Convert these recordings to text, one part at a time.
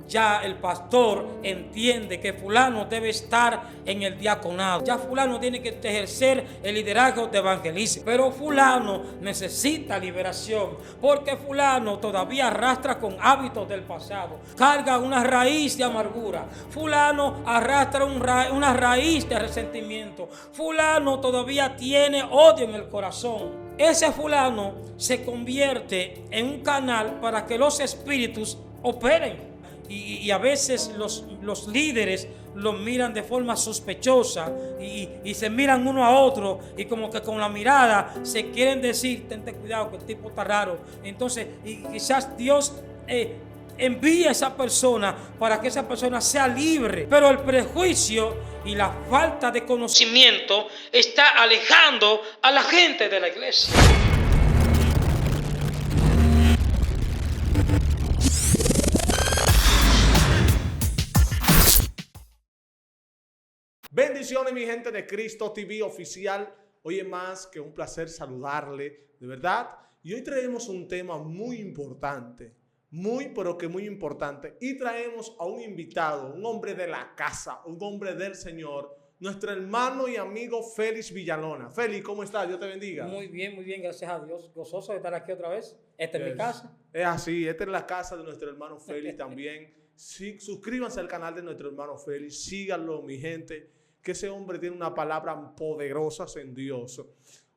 ya el pastor entiende que fulano debe estar en el diaconado. Ya fulano tiene que ejercer el liderazgo de evangelismo. Pero fulano necesita liberación porque fulano todavía arrastra con hábitos del pasado. Carga una raíz de amargura. Fulano arrastra una raíz de resentimiento. Fulano todavía tiene odio en el corazón. Ese fulano se convierte en un canal para que los espíritus operen. Y a veces los líderes los miran de forma sospechosa y se miran uno a otro y como que con la mirada se quieren decir, ten cuidado que el tipo está raro. Entonces, y quizás Dios envía a esa persona para que esa persona sea libre. Pero el prejuicio y la falta de conocimiento está alejando a la gente de la iglesia. Bendiciones, mi gente de Cristo TV oficial. Hoy es más que un placer saludarle, de verdad. Y hoy traemos un tema muy importante, pero que muy importante. Y traemos a un invitado, un hombre de la casa, un hombre del Señor, nuestro hermano y amigo Félix Villalona. Félix, ¿cómo estás? Dios te bendiga. Muy bien, gracias a Dios. Gozoso de estar aquí otra vez. Esta es mi casa. Es así, esta es la casa de nuestro hermano Félix también. Sí, suscríbanse al canal de nuestro hermano Félix, síganlo, mi gente, que ese hombre tiene una palabra poderosa en Dios.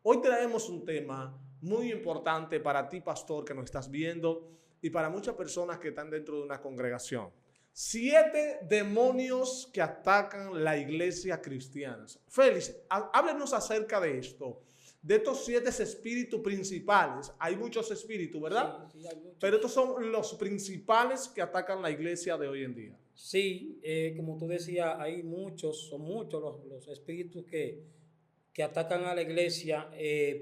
Hoy traemos un tema muy importante para ti, pastor, que nos estás viendo, y para muchas personas que están dentro de una congregación. 7 demonios que atacan la iglesia cristiana. Félix, háblenos acerca de esto. De estos 7 espíritus principales. Hay muchos espíritus, ¿verdad? Sí, hay muchos. Pero estos son los principales que atacan la iglesia de hoy en día. Sí, como tú decías, son muchos los espíritus que atacan a la iglesia,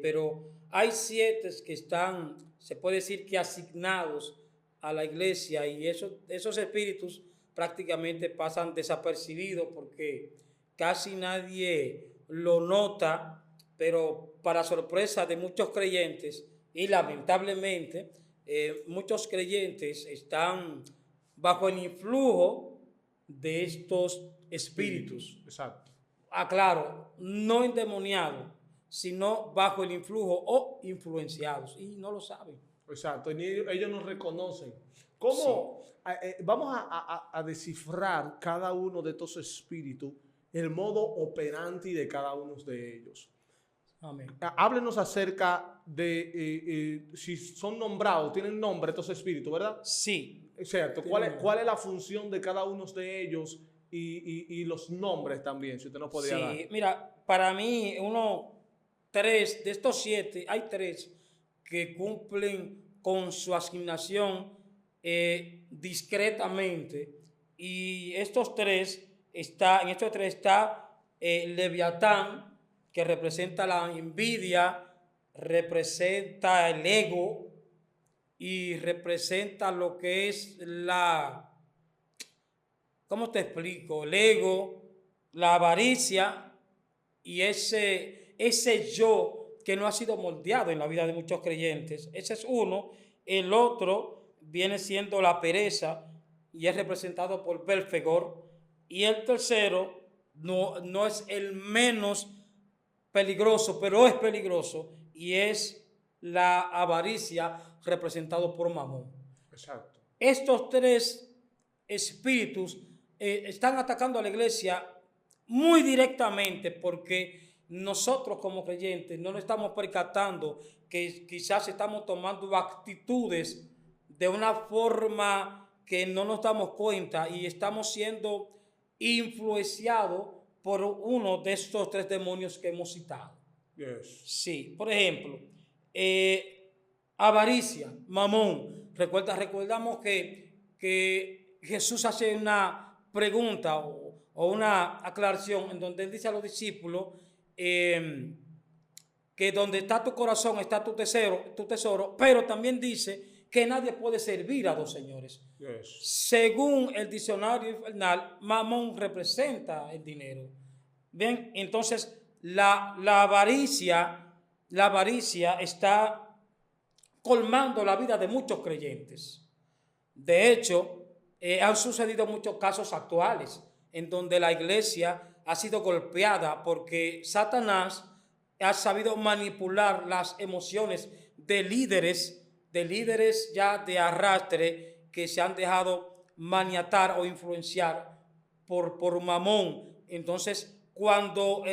pero hay 7 que están, se puede decir que asignados a la iglesia, y esos espíritus prácticamente pasan desapercibidos porque casi nadie lo nota, pero para sorpresa de muchos creyentes, y lamentablemente muchos creyentes están bajo el influjo de estos espíritus. Exacto. Claro, no endemoniados, sino bajo el influjo o influenciados, y no lo saben. Exacto, y ellos nos reconocen. ¿Cómo? Sí. Vamos a descifrar cada uno de estos espíritus, el modo operandi de cada uno de ellos. Amén. Háblenos acerca de si son nombrados, tienen nombre estos espíritus, ¿verdad? Sí. Exacto. ¿Cuál es la función de cada uno de ellos y los nombres también, si usted nos podría dar? Sí, mira, para mí, de estos 7, hay 3 que cumplen con su asignación discretamente. Y en estos 3 está Leviatán, que representa la envidia, representa el ego y representa lo que es ¿cómo te explico? El ego, la avaricia y ese yo que no ha sido moldeado en la vida de muchos creyentes. Ese es uno. El otro viene siendo la pereza y es representado por Belfegor. Y el tercero no es el menos peligroso, pero es peligroso, y es la avaricia, representado por Mamón. Exacto. Estos 3 espíritus están atacando a la iglesia muy directamente, porque nosotros como creyentes no nos estamos percatando que quizás estamos tomando actitudes de una forma que no nos damos cuenta, y estamos siendo influenciados por uno de estos 3 demonios que hemos citado. Yes. Sí, por ejemplo, avaricia, Mamón. Recordamos que Jesús hace una pregunta o una aclaración en donde él dice a los discípulos que donde está tu corazón está tu tesoro, pero también dice que nadie puede servir a 2 señores. Yes. Según el diccionario infernal, Mamón representa el dinero. Bien, entonces la avaricia está colmando la vida de muchos creyentes. De hecho, Han sucedido muchos casos actuales en donde la iglesia ha sido golpeada porque Satanás ha sabido manipular las emociones de líderes ya de arrastre que se han dejado maniatar o influenciar por Mamón. Entonces, cuando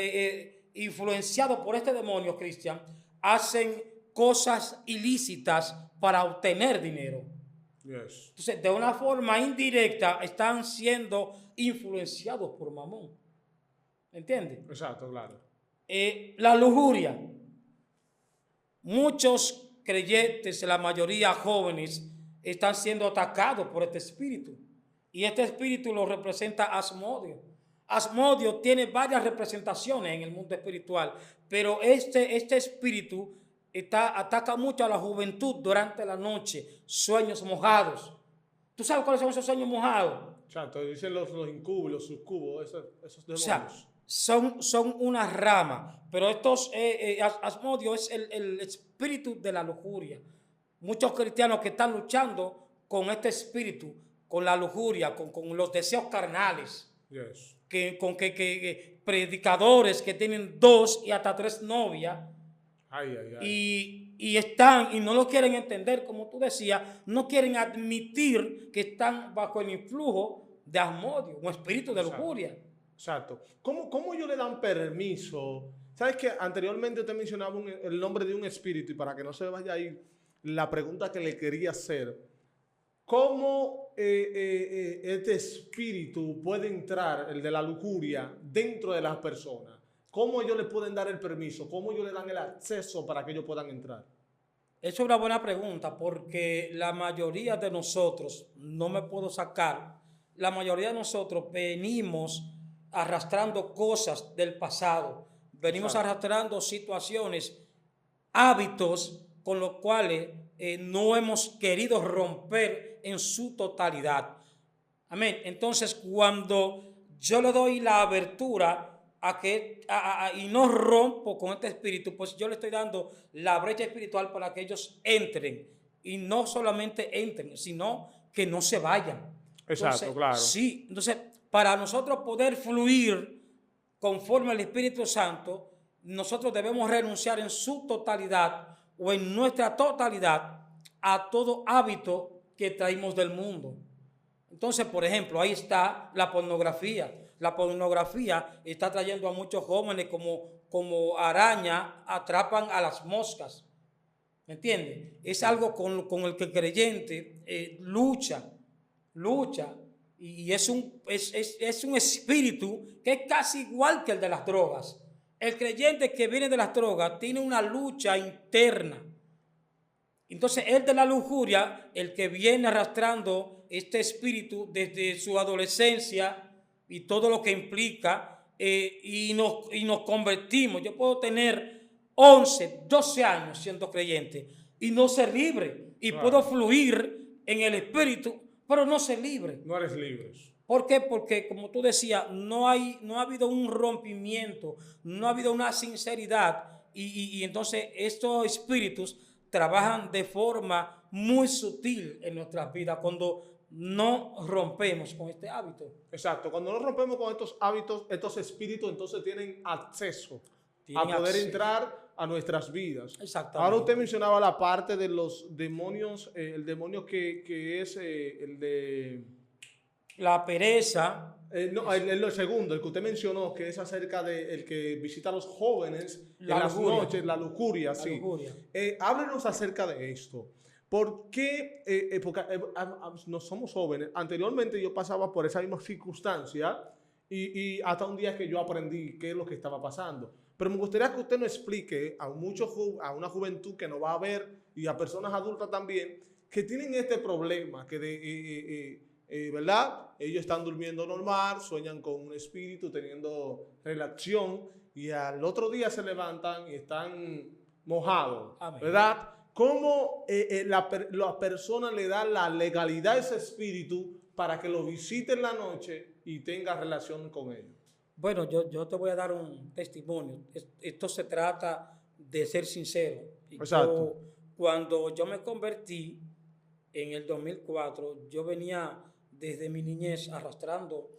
influenciados por este demonio, Cristian, hacen cosas ilícitas para obtener dinero. Yes. Entonces, de una forma indirecta, están siendo influenciados por Mamón. ¿Entiendes? Exacto, claro. La lujuria. Muchos creyentes, la mayoría jóvenes, están siendo atacados por este espíritu. Y este espíritu lo representa Asmodio. Asmodio tiene varias representaciones en el mundo espiritual, pero este espíritu ataca mucho a la juventud durante la noche, sueños mojados. ¿Tú sabes cuáles son esos sueños mojados? Exacto, dicen los incubos, los subcubos, esos demonios. O sea, son una rama, pero Asmodio es el espíritu de la lujuria. Muchos cristianos que están luchando con este espíritu, con la lujuria, con los deseos carnales. Yes. Que predicadores que tienen 2 y hasta 3 novias. Y están y no lo quieren entender, como tú decías, no quieren admitir que están bajo el influjo de Asmodio, un espíritu de lujuria. Exacto. ¿Cómo ellos le dan permiso? ¿Sabes que anteriormente te mencionaba el nombre de un espíritu? Y para que no se vaya ahí, la pregunta que le quería hacer: ¿cómo este espíritu puede entrar, el de la lujuria, dentro de las personas? ¿Cómo ellos le pueden dar el permiso? ¿Cómo ellos le dan el acceso para que ellos puedan entrar? Es una buena pregunta, porque la mayoría de nosotros, no me puedo sacar, la mayoría de nosotros venimos arrastrando cosas del pasado, venimos arrastrando situaciones, hábitos con los cuales no hemos querido romper en su totalidad. Amén. Entonces, cuando yo le doy la abertura y no rompo con este espíritu, pues yo le estoy dando la brecha espiritual para que ellos entren, y no solamente entren, sino que no se vayan. Exacto, entonces, claro. Sí, entonces, para nosotros poder fluir conforme al Espíritu Santo, nosotros debemos renunciar en su totalidad o en nuestra totalidad a todo hábito que traímos del mundo. Entonces, por ejemplo, ahí está la pornografía. La pornografía está trayendo a muchos jóvenes como araña, atrapan a las moscas. ¿Me entiendes? Es algo con el que el creyente lucha. Y es un espíritu que es casi igual que el de las drogas. El creyente que viene de las drogas tiene una lucha interna. Entonces, el de la lujuria, el que viene arrastrando este espíritu desde su adolescencia y todo lo que implica, y nos convertimos. Yo puedo tener 11, 12 años siendo creyente y no ser libre. Y puedo fluir en el espíritu, pero no ser libre. No eres libre. ¿Por qué? Porque, como tú decías, no ha habido un rompimiento, no ha habido una sinceridad. Y entonces estos espíritus trabajan de forma muy sutil en nuestras vidas cuando no rompemos con este hábito. Exacto. Cuando no rompemos con estos hábitos, estos espíritus entonces tienen acceso a poder entrar a nuestras vidas. Exactamente. Ahora usted mencionaba la parte de los demonios, el demonio que es el de... La pereza. No, el segundo, el que usted mencionó, que es acerca del que visita a los jóvenes en las noches, la lujuria. La lujuria. Háblenos acerca de esto. ¿Por qué? Porque no somos jóvenes. Anteriormente yo pasaba por esa misma circunstancia y hasta un día que yo aprendí qué es lo que estaba pasando. Pero me gustaría que usted nos explique a una juventud que nos va a ver y a personas adultas también que tienen este problema, que ¿verdad? Ellos están durmiendo normal, sueñan con un espíritu, teniendo relación, y al otro día se levantan y están mojados. Amén. ¿Verdad? ¿Cómo la persona le da la legalidad a ese espíritu para que lo visite en la noche y tenga relación con ellos? Bueno, yo te voy a dar un testimonio. Esto se trata de ser sincero. Exacto. Cuando yo me convertí en el 2004, yo venía desde mi niñez arrastrando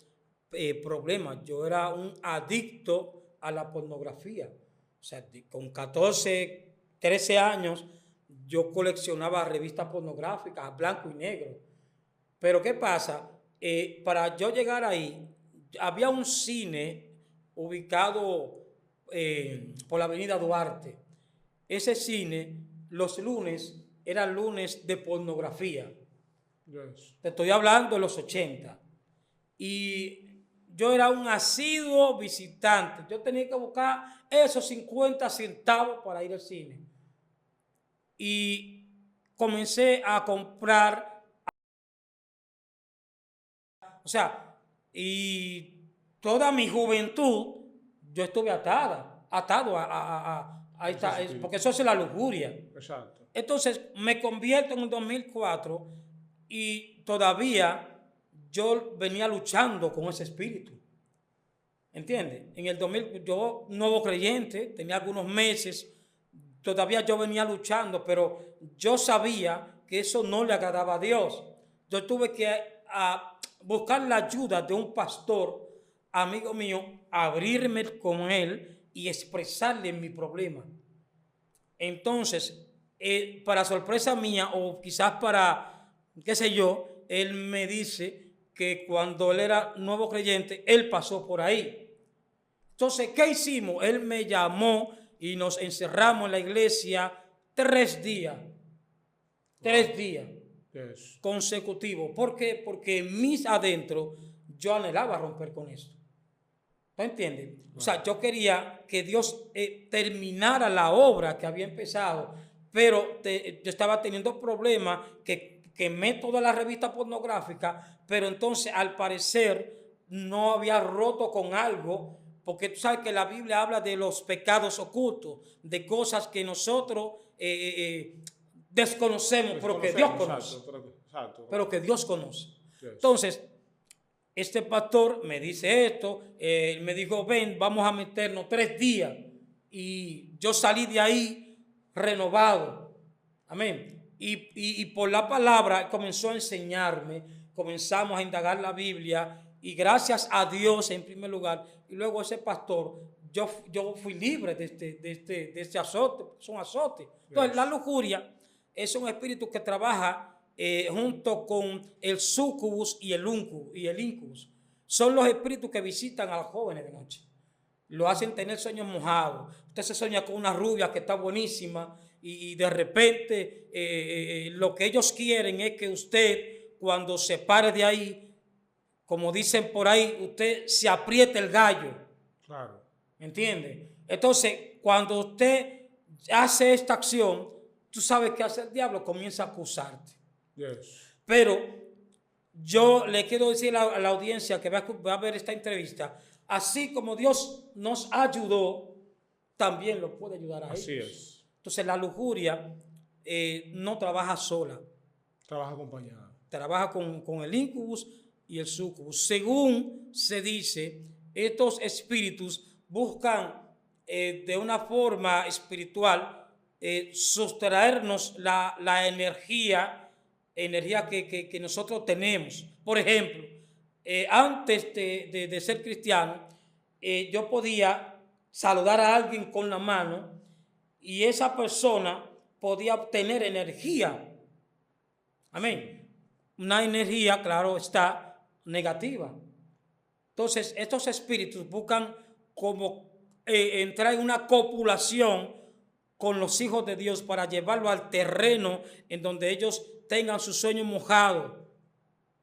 problemas. Yo era un adicto a la pornografía. O sea, con 14, 13 años, yo coleccionaba revistas pornográficas, blanco y negro. Pero ¿qué pasa? Para yo llegar ahí, había un cine ubicado por la avenida Duarte. Ese cine, los lunes, eran lunes de pornografía. Yes. Te estoy hablando de los 80. Y yo era un asiduo visitante. Yo tenía que buscar esos 50 centavos para ir al cine. Y comencé a comprar. O sea, y toda mi juventud yo estuve atado a esta, porque eso es la lujuria. Exacto. Entonces me convierto en el 2004 y todavía yo venía luchando con ese espíritu. ¿Entiendes? En el 2000, yo nuevo creyente, tenía algunos meses, todavía yo venía luchando, pero yo sabía que eso no le agradaba a Dios. Yo tuve que buscar la ayuda de un pastor, amigo mío, abrirme con él y expresarle mi problema. Entonces, para sorpresa mía, o quizás para, qué sé yo, él me dice que cuando él era nuevo creyente, él pasó por ahí. Entonces, ¿qué hicimos? Él me llamó y nos encerramos en la iglesia 3 días. 3 días Yes. consecutivos. ¿Por qué? Porque en mis adentro yo anhelaba romper con esto. ¿Tú entiendes? O sea, yo quería que Dios terminara la obra que había empezado, pero yo estaba teniendo problemas, que quemé toda la revista pornográfica, pero entonces al parecer no había roto con algo, porque tú sabes que la Biblia habla de los pecados ocultos, de cosas que nosotros desconocemos, pero que Dios conoce. Exacto. Pero que Dios conoce. Yes. Entonces, este pastor me dice esto, él me dijo, ven, vamos a meternos 3 días. Y yo salí de ahí renovado. Amén. Y por la palabra comenzó a enseñarme, comenzamos a indagar la Biblia y gracias a Dios en primer lugar. Y luego ese pastor, yo fui libre de este azote, es un azote. Entonces, Yes. la lujuria es un espíritu que trabaja junto con el sucubus y el incubus. Son los espíritus que visitan a los jóvenes de noche. Lo hacen tener sueños mojados. Usted se sueña con una rubia que está buenísima y de repente lo que ellos quieren es que usted, cuando se pare de ahí, como dicen por ahí, usted se apriete el gallo. Claro. ¿Entiende? Entonces, cuando usted hace esta acción, tú sabes qué hace el diablo, comienza a acusarte. Yes. Pero yo le quiero decir a la audiencia que va a ver esta entrevista, así como Dios nos ayudó, también lo puede ayudar a Así ellos. es. Entonces la lujuria no trabaja sola, Trabaja acompañada. trabaja con el incubus y el sucubus. Según se dice, estos espíritus buscan de una forma espiritual sustraernos la energía que nosotros tenemos. Por ejemplo, antes de ser cristiano, yo podía saludar a alguien con la mano y esa persona podía obtener energía. Amén. Una energía, claro está, negativa. Entonces, estos espíritus buscan como entrar en una copulación con los hijos de Dios para llevarlo al terreno en donde ellos tengan su sueño mojado,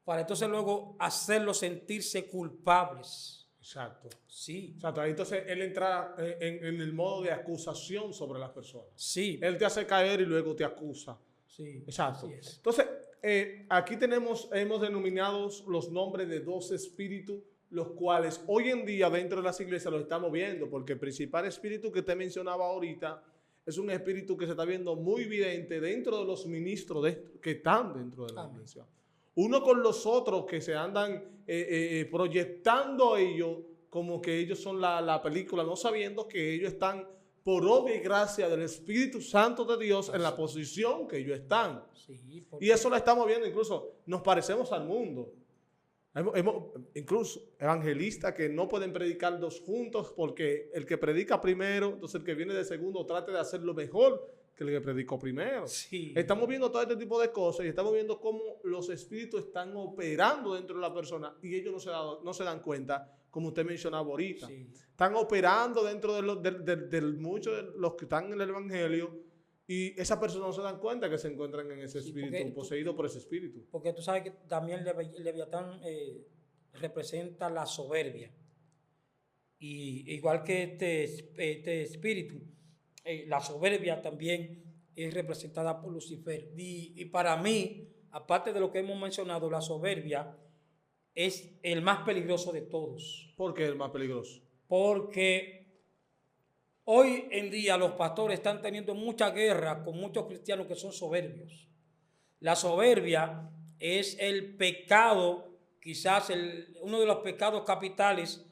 para entonces luego hacerlos sentirse culpables. Exacto. Sí. Exacto. Ahí entonces él entra en el modo de acusación sobre las personas. Sí. Él te hace caer y luego te acusa. Sí. Exacto. Así es. Entonces, aquí hemos denominado los nombres de 2 espíritus, los cuales hoy en día dentro de las iglesias los estamos viendo, porque el principal espíritu que te mencionaba ahorita es un espíritu que se está viendo muy evidente dentro de los ministros que están dentro de la iglesia. Uno con los otros que se andan proyectando ellos como que ellos son la película, no sabiendo que ellos están por obra y gracia del Espíritu Santo de Dios en la posición que ellos están. Sí, Y eso lo estamos viendo, incluso nos parecemos al mundo. Incluso evangelistas que no pueden predicar dos juntos porque el que predica primero, entonces el que viene de segundo trate de hacerlo mejor que el que predicó primero. Sí. Estamos viendo todo este tipo de cosas y estamos viendo cómo los espíritus están operando dentro de la persona y ellos no se dan cuenta, como usted mencionaba ahorita. Sí. Están operando dentro de muchos de los que están en el evangelio y esas personas no se dan cuenta que se encuentran en ese espíritu, poseído por ese espíritu. Porque tú sabes que también Leviatán representa la soberbia. Y igual que este espíritu, la soberbia también es representada por Lucifer. Y para mí, aparte de lo que hemos mencionado, la soberbia es el más peligroso de todos. ¿Por qué es el más peligroso? Porque hoy en día los pastores están teniendo mucha guerra con muchos cristianos que son soberbios. La soberbia es el pecado, quizás uno de los pecados capitales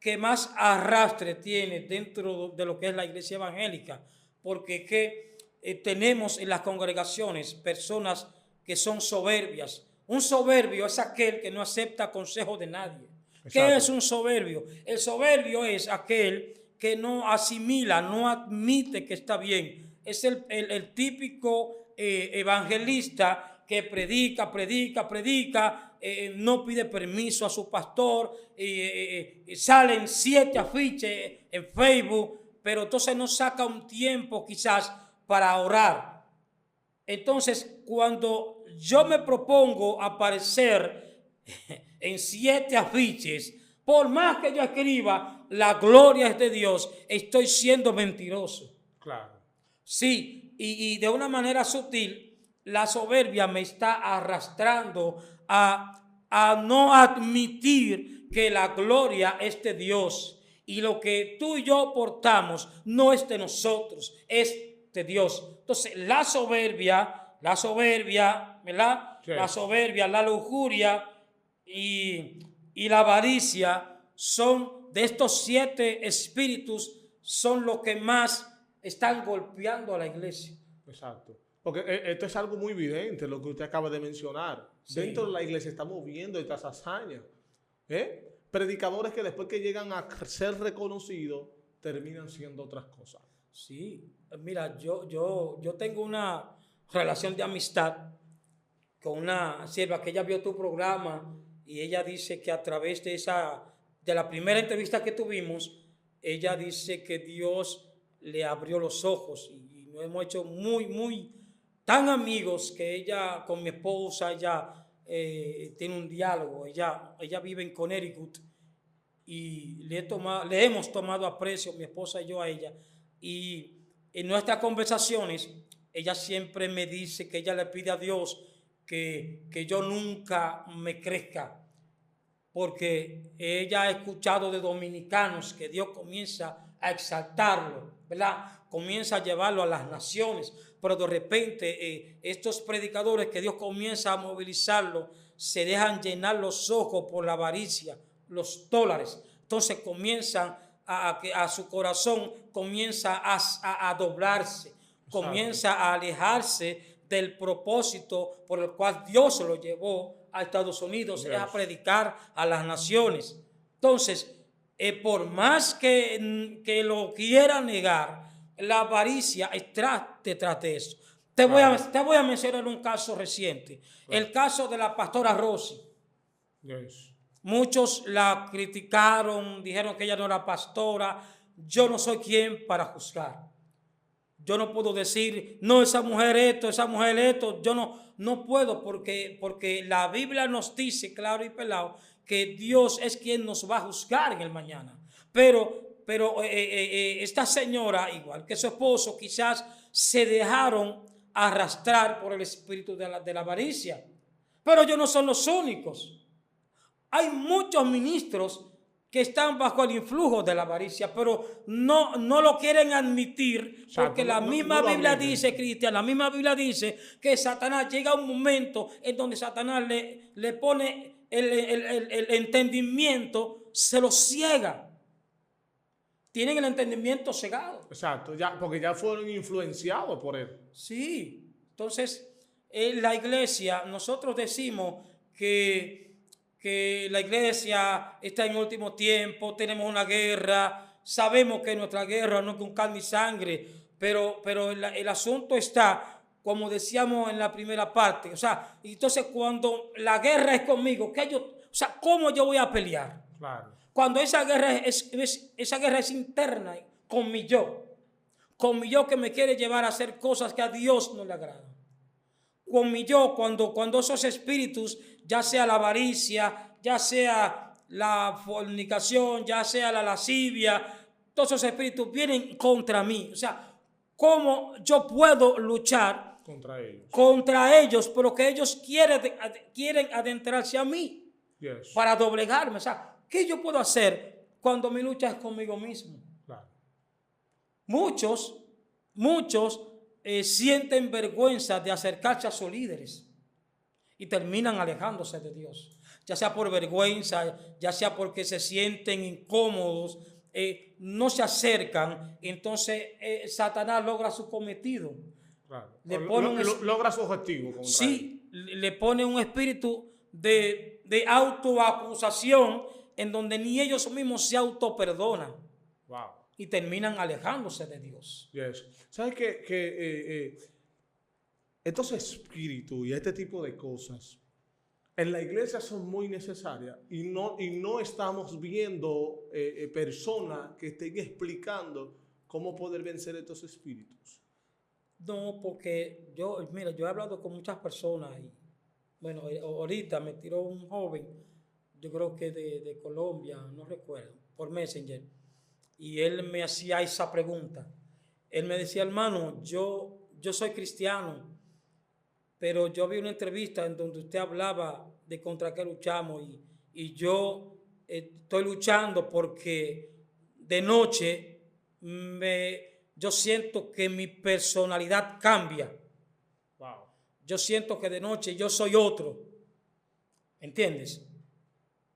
que más arrastre tiene dentro de lo que es la iglesia evangélica, porque tenemos en las congregaciones personas que son soberbias. Un soberbio es aquel que no acepta consejo de nadie. Exacto. ¿Qué es un soberbio? El soberbio es aquel que no asimila, no admite que está bien. Es el típico evangelista que predica, no pide permiso a su pastor, salen 7 afiches en Facebook, pero entonces no saca un tiempo quizás para orar. Entonces, cuando yo me propongo aparecer en 7 afiches, por más que yo escriba, la gloria es de Dios, estoy siendo mentiroso. Claro. Sí, y de una manera sutil, la soberbia me está arrastrando a no admitir que la gloria es de Dios y lo que tú y yo portamos no es de nosotros, es de Dios. Entonces, la soberbia, ¿verdad? Sí. La soberbia, la lujuria y la avaricia son de estos 7 espíritus, son los que más están golpeando a la iglesia. Exacto. Porque esto es algo muy evidente, lo que usted acaba de mencionar. Sí. Dentro de la iglesia estamos viendo estas hazañas. Predicadores que después que llegan a ser reconocidos, terminan siendo otras cosas. Sí, mira, yo tengo una relación de amistad con una sierva que ella vio tu programa y ella dice que a través de la primera entrevista que tuvimos, ella dice que Dios le abrió los ojos y nos hemos hecho muy tan amigos que ella con mi esposa, ella tiene un diálogo, ella vive en Connecticut y le hemos tomado aprecio, mi esposa y yo, a ella, y en nuestras conversaciones ella siempre me dice que ella le pide a Dios que yo nunca me crezca, porque ella ha escuchado de dominicanos que Dios comienza a exaltarlo, ¿verdad? Comienza a llevarlo a las naciones, pero de repente estos predicadores que Dios comienza a movilizarlo se dejan llenar los ojos por la avaricia, los dólares. Entonces comienzan a su corazón comienza a doblarse, comienza a alejarse del propósito por el cual Dios se lo llevó a Estados Unidos, es a predicar a las naciones. Entonces, por más que lo quiera negar, la avaricia es detrás de eso. Te voy a mencionar un caso reciente, el caso de la pastora Rosy. Muchos la criticaron, dijeron que ella no era pastora. Yo no soy quien para juzgar. Yo no puedo decir, no, esa mujer esto. Yo no puedo porque la Biblia nos dice claro y pelado que Dios es quien nos va a juzgar en el mañana. Pero esta señora, igual que su esposo, quizás se dejaron arrastrar por el espíritu de la avaricia. Pero ellos no son los únicos. Hay muchos ministros que están bajo el influjo de la avaricia, pero no lo quieren admitir, porque la misma Biblia dice, Cristian, la misma Biblia dice que Satanás llega a un momento en donde Satanás le pone el entendimiento, se lo ciega. Tienen el entendimiento cegado. Exacto, porque ya fueron influenciados por él. Sí, entonces en la iglesia nosotros decimos que que la iglesia está en último tiempo, tenemos una guerra, sabemos que nuestra guerra no es con carne y sangre, pero el asunto está, como decíamos en la primera parte, o sea, entonces cuando la guerra es conmigo, ¿cómo yo voy a pelear? Claro. Cuando esa guerra es interna, con mi yo que me quiere llevar a hacer cosas que a Dios no le agradan. Con mi yo, cuando esos espíritus, ya sea la avaricia, ya sea la fornicación, ya sea la lascivia, todos esos espíritus vienen contra mí. O sea, ¿cómo yo puedo luchar contra ellos, pero que ellos quieren adentrarse a mí? Yes. Para doblegarme? O sea, ¿qué yo puedo hacer cuando mi lucha es conmigo mismo? Claro. Muchos sienten vergüenza de acercarse a sus líderes y terminan alejándose de Dios, ya sea por vergüenza, ya sea porque se sienten incómodos, no se acercan. Entonces Satanás logra su cometido. Claro. Logra su objetivo. Sí, le pone un espíritu de autoacusación en donde ni ellos mismos se autoperdonan. Wow. Y terminan alejándose de Dios. Yes. ¿Sabes que estos espíritus y este tipo de cosas en la iglesia son muy necesarias y no estamos viendo personas que estén explicando cómo poder vencer estos espíritus? No, porque yo he hablado con muchas personas y bueno, ahorita me tiró un joven, yo creo que de Colombia, no recuerdo, por Messenger. Y él me hacía esa pregunta. Él me decía, hermano, yo soy cristiano, pero yo vi una entrevista en donde usted hablaba de contra qué luchamos y yo estoy luchando porque de noche yo siento que mi personalidad cambia. Wow. Yo siento que de noche yo soy otro. ¿Entiendes?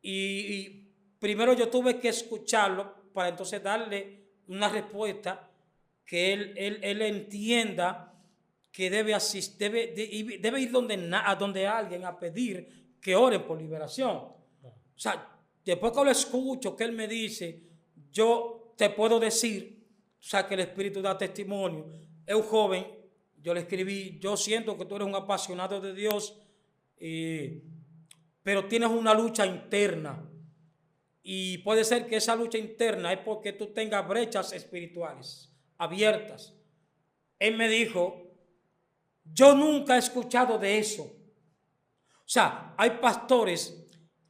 Y primero yo tuve que escucharlo para entonces darle una respuesta que él entienda que debe ir donde alguien a pedir que oren por liberación. O sea, después que lo escucho, que él me dice, yo te puedo decir, o sea, que el Espíritu da testimonio. Es un joven, yo le escribí, yo siento que tú eres un apasionado de Dios, pero tienes una lucha interna. Y puede ser que esa lucha interna es porque tú tengas brechas espirituales abiertas. Él me dijo, yo nunca he escuchado de eso. O sea, hay pastores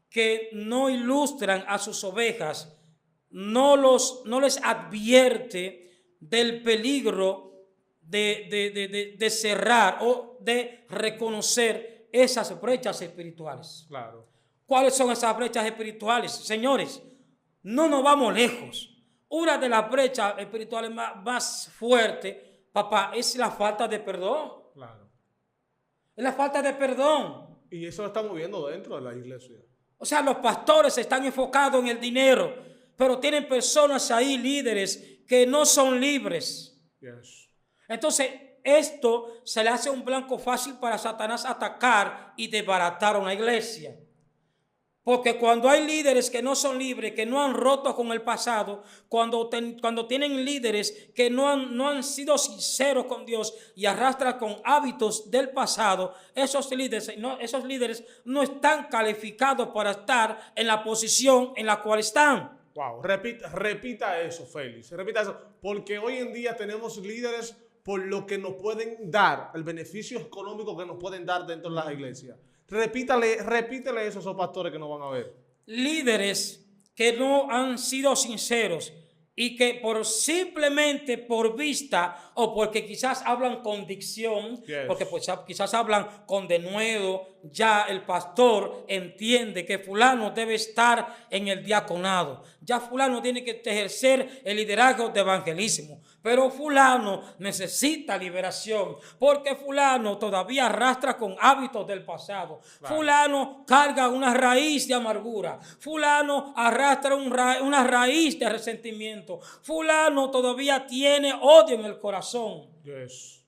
que no ilustran a sus ovejas, no les advierte del peligro de cerrar o de reconocer esas brechas espirituales. Claro. ¿Cuáles son esas brechas espirituales? Señores, no nos vamos lejos. Una de las brechas espirituales más fuertes, papá, es la falta de perdón. Claro. Es la falta de perdón. Y eso lo estamos viendo dentro de la iglesia. O sea, los pastores están enfocados en el dinero, pero tienen personas ahí, líderes, que no son libres. Yes. Entonces, esto se le hace un blanco fácil para Satanás atacar y desbaratar a una iglesia. Porque cuando hay líderes que no son libres, que no han roto con el pasado, cuando tienen líderes que no han sido sinceros con Dios y arrastran con hábitos del pasado, esos líderes no están calificados para estar en la posición en la cual están. Wow, repita eso, Félix, repita eso, porque hoy en día tenemos líderes por lo que nos pueden dar, el beneficio económico que nos pueden dar dentro de las iglesias. Repítele eso a esos pastores que no van a ver. Líderes que no han sido sinceros y que simplemente por vista o porque quizás hablan con dicción, yes, porque pues, quizás hablan con denuedo, ya el pastor entiende que fulano debe estar en el diaconado, ya fulano tiene que ejercer el liderazgo de evangelismo, pero fulano necesita liberación porque fulano todavía arrastra con hábitos del pasado, claro, fulano carga una raíz de amargura, fulano arrastra una raíz de resentimiento, fulano todavía tiene odio en el corazón. Yes.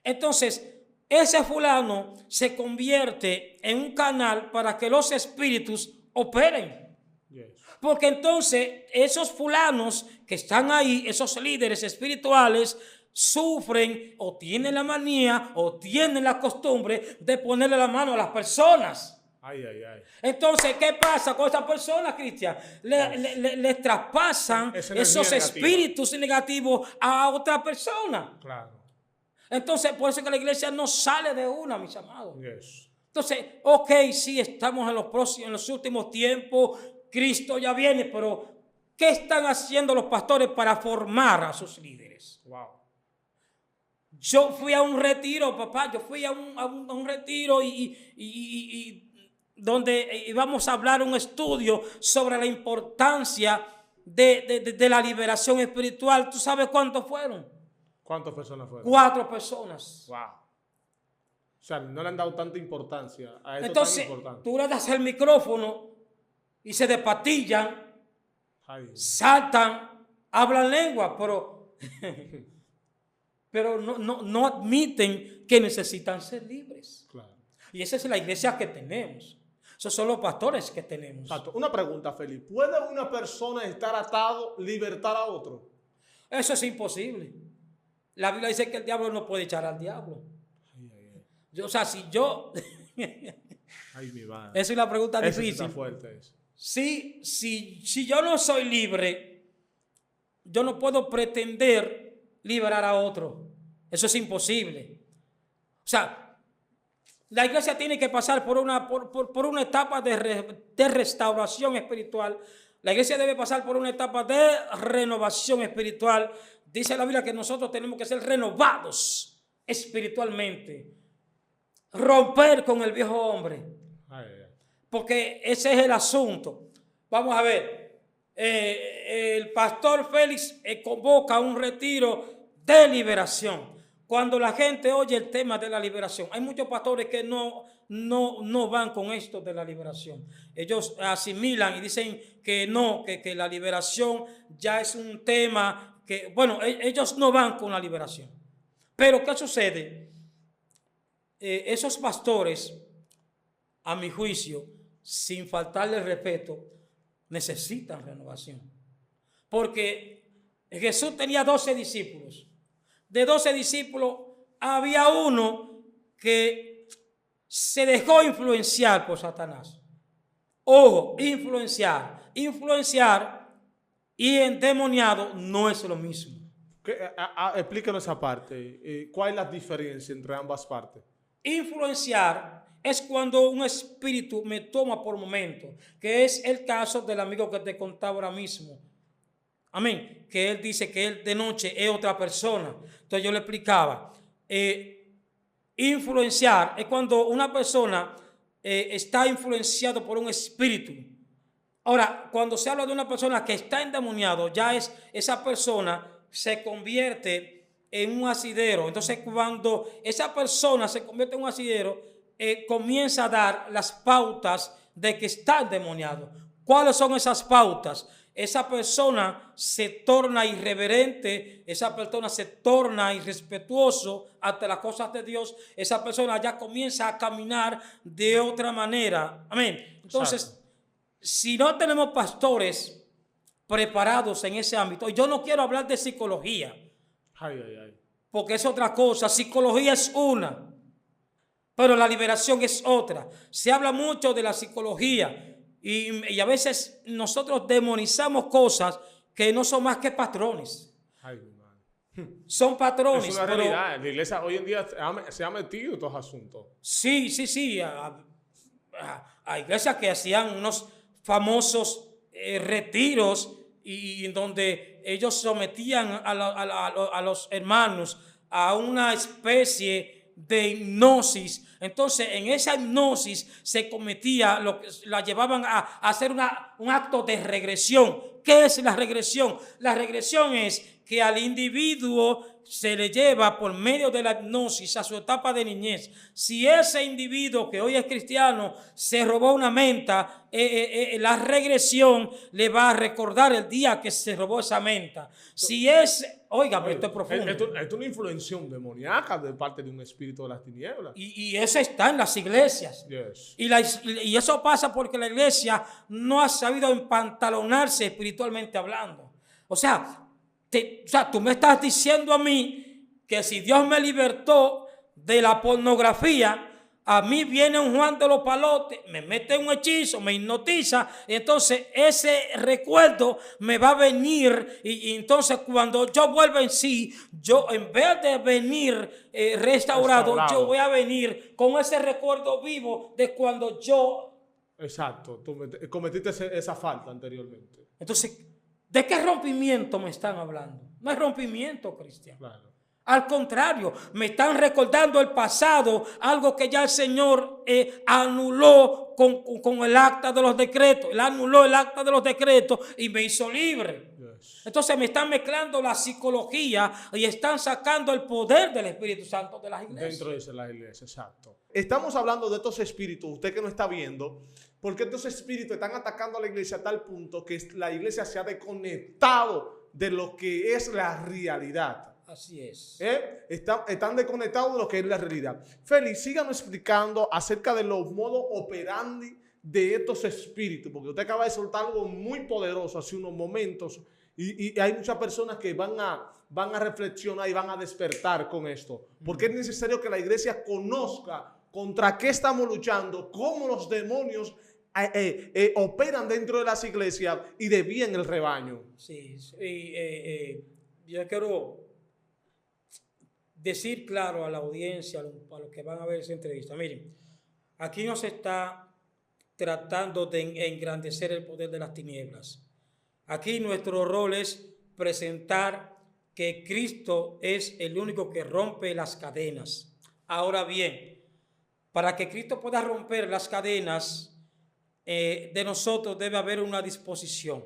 Entonces, ese fulano se convierte en un canal para que los espíritus operen. Yes. Porque entonces esos fulanos que están ahí, esos líderes espirituales, sufren o tienen la manía o tienen la costumbre de ponerle la mano a las personas. Ay, ay, ay. Entonces, ¿qué pasa con esas personas, Cristian? Les traspasan esos espíritus negativos a otra persona. Claro. Entonces, por eso que la iglesia no sale de una, mis amados. Yes. Entonces, ok, sí, estamos en los últimos tiempos, Cristo ya viene, pero ¿qué están haciendo los pastores para formar a sus líderes? Wow. Yo fui a un retiro, papá, yo fui a un retiro y donde íbamos a hablar un estudio sobre la importancia de la liberación espiritual. ¿Tú sabes cuántos fueron? ¿Cuántas personas fueron? 4 personas. Wow. O sea, no le han dado tanta importancia a esto. Entonces, tan importante. tú le das el micrófono y se despatillan, Ay, saltan, hablan lengua, pero no admiten que necesitan ser libres. claro. Y esa es la iglesia que tenemos. Esos son los pastores que tenemos. Exacto. Una pregunta, Felipe. ¿Puede una persona estar atado, libertar a otro? Eso es imposible. La Biblia dice que el diablo no puede echar al diablo. Ay, ay, ay. O sea, si yo... Ay, mi madre. Esa es una pregunta Ese difícil. está fuerte eso. Si yo no soy libre, yo no puedo pretender liberar a otro. Eso es imposible. O sea, la iglesia tiene que pasar por una etapa de restauración espiritual. La iglesia debe pasar por una etapa de renovación espiritual. Dice la Biblia que nosotros tenemos que ser renovados espiritualmente. Romper con el viejo hombre. Ay, ay, ay. Porque ese es el asunto. Vamos a ver. El pastor Félix convoca un retiro de liberación. Cuando la gente oye el tema de la liberación, hay muchos pastores que no van con esto de la liberación. Ellos asimilan y dicen que no, que la liberación ya es un tema que, bueno, ellos no van con la liberación. Pero ¿qué sucede? Esos pastores, a mi juicio, sin faltarle respeto, necesitan renovación. Porque Jesús tenía 12 discípulos. De 12 discípulos, había uno que se dejó influenciar por Satanás. Ojo, influenciar y endemoniado no es lo mismo. Explícanos esa parte. ¿Cuál es la diferencia entre ambas partes? Influenciar es cuando un espíritu me toma por momento, que es el caso del amigo que te contaba ahora mismo. Amén. Que él dice que él de noche es otra persona. Entonces yo le explicaba. Influenciar es cuando una persona está influenciado por un espíritu. Ahora, cuando se habla de una persona que está endemoniado, ya es esa persona se convierte en un asidero. Entonces, cuando esa persona se convierte en un asidero, comienza a dar las pautas de que está endemoniado. ¿Cuáles son esas pautas? Esa persona se torna irreverente, esa persona se torna irrespetuoso ante las cosas de Dios, esa persona ya comienza a caminar de otra manera. Amén. Entonces, exacto, si no tenemos pastores preparados en ese ámbito, yo no quiero hablar de psicología, porque es otra cosa. Psicología es una, pero la liberación es otra. Se habla mucho de la psicología. Y a veces nosotros demonizamos cosas que no son más que patrones. Ay, son patrones. Es una realidad. La iglesia hoy en día se ha metido en estos asuntos. Sí. Hay iglesias que hacían unos famosos retiros y en donde ellos sometían a los hermanos a una especie de hipnosis. Entonces, en esa hipnosis se cometía, la llevaban a hacer un acto de regresión. ¿Qué es la regresión? La regresión es que al individuo se le lleva por medio de la hipnosis a su etapa de niñez. Si ese individuo que hoy es cristiano se robó una menta, la regresión le va a recordar el día que se robó esa menta. Si es, oiga, esto es profundo. Esto es una influencia demoníaca de parte de un espíritu de las tinieblas. Y eso está en las iglesias. Yes. Y eso pasa porque la iglesia no ha sabido empantalonarse espiritualmente hablando. O sea, tú me estás diciendo a mí que si Dios me libertó de la pornografía, a mí viene un Juan de los Palotes, me mete un hechizo, me hipnotiza, y entonces ese recuerdo me va a venir, y entonces cuando yo vuelva en sí, yo en vez de venir restaurado, yo voy a venir con ese recuerdo vivo de cuando yo... Exacto, tú cometiste esa falta anteriormente. Entonces, ¿de qué rompimiento me están hablando? No es rompimiento, Cristian. Claro. Al contrario, me están recordando el pasado, algo que ya el Señor anuló con el acta de los decretos. Él anuló el acta de los decretos y me hizo libre. Yes. Entonces me están mezclando la psicología y están sacando el poder del Espíritu Santo de las iglesias. Dentro de las iglesias, exacto. Estamos hablando de estos espíritus, usted que no está viendo, porque estos espíritus están atacando a la iglesia a tal punto que la iglesia se ha desconectado de lo que es la realidad. Así es. Están desconectados de lo que es la realidad. Félix, síganos explicando acerca de los modos operandi de estos espíritus, porque usted acaba de soltar algo muy poderoso hace unos momentos y hay muchas personas que van a reflexionar y van a despertar con esto, porque es necesario que la iglesia conozca contra qué estamos luchando, cómo los demonios operan dentro de las iglesias y desvían el rebaño. Sí, yo quiero decir claro a la audiencia, a los que van a ver esa entrevista. Miren, aquí no se está tratando de engrandecer el poder de las tinieblas. Aquí nuestro rol es presentar que Cristo es el único que rompe las cadenas. Ahora bien, para que Cristo pueda romper las cadenas de nosotros debe haber una disposición.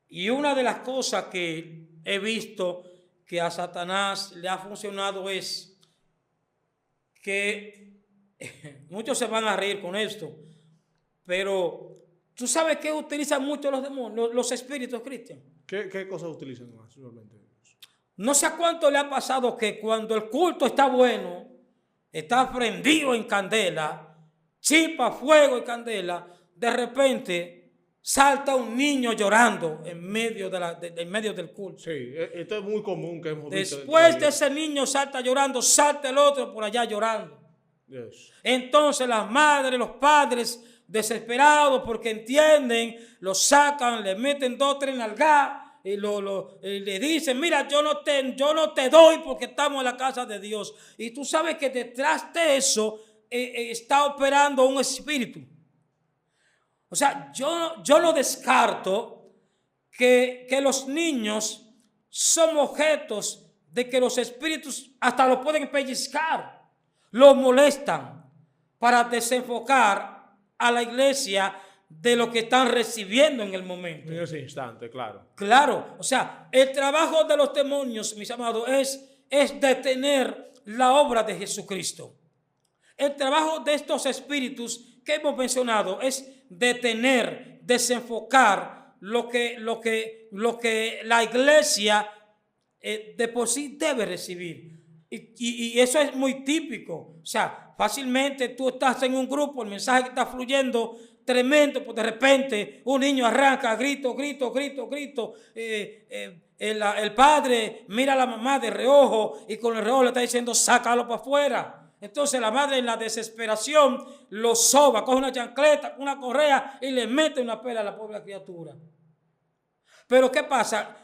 Y una de las cosas que he visto que a Satanás le ha funcionado es que muchos se van a reír con esto, pero tú sabes que utilizan mucho los demonios, los espíritus, Cristian. ¿Qué cosas utilizan más? No sé a cuánto le ha pasado que cuando el culto está bueno, está prendido en candela, chispa, fuego y candela, de repente salta un niño llorando en medio del culto. Sí, esto es muy común que hemos visto. Después de ese niño salta llorando, salta el otro por allá llorando. Yes. Entonces las madres, los padres, desesperados porque entienden, lo sacan, le meten 2 o 3 nalgas y le dicen, mira, yo no te doy porque estamos en la casa de Dios. Y tú sabes que detrás de eso está operando un espíritu. O sea, yo no descarto que los niños son objetos de que los espíritus hasta los pueden pellizcar, los molestan para desenfocar a la iglesia de lo que están recibiendo en el momento. En ese instante, claro. Claro, o sea, el trabajo de los demonios, mis amados, es detener la obra de Jesucristo. El trabajo de estos espíritus que hemos mencionado es detener, desenfocar lo que la iglesia de por sí debe recibir. Y eso es muy típico. O sea, fácilmente tú estás en un grupo, el mensaje que está fluyendo tremendo, pues de repente un niño arranca, grito. El padre mira a la mamá de reojo y con el reojo le está diciendo, sácalo para afuera. Entonces la madre en la desesperación lo soba, coge una chancleta, una correa y le mete una pela a la pobre criatura. Pero ¿qué pasa?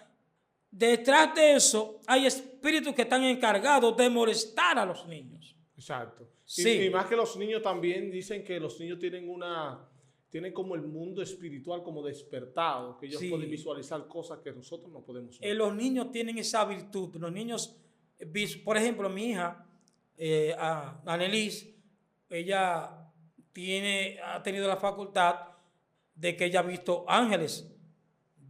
Detrás de eso hay espíritus que están encargados de molestar a los niños. Exacto. Sí. Y más que los niños también dicen que los niños tienen como el mundo espiritual como despertado, que ellos pueden visualizar cosas que nosotros no podemos ver. Los niños tienen esa virtud. Los niños, por ejemplo, mi hija, Annelies, ella ha tenido la facultad de que ella ha visto ángeles.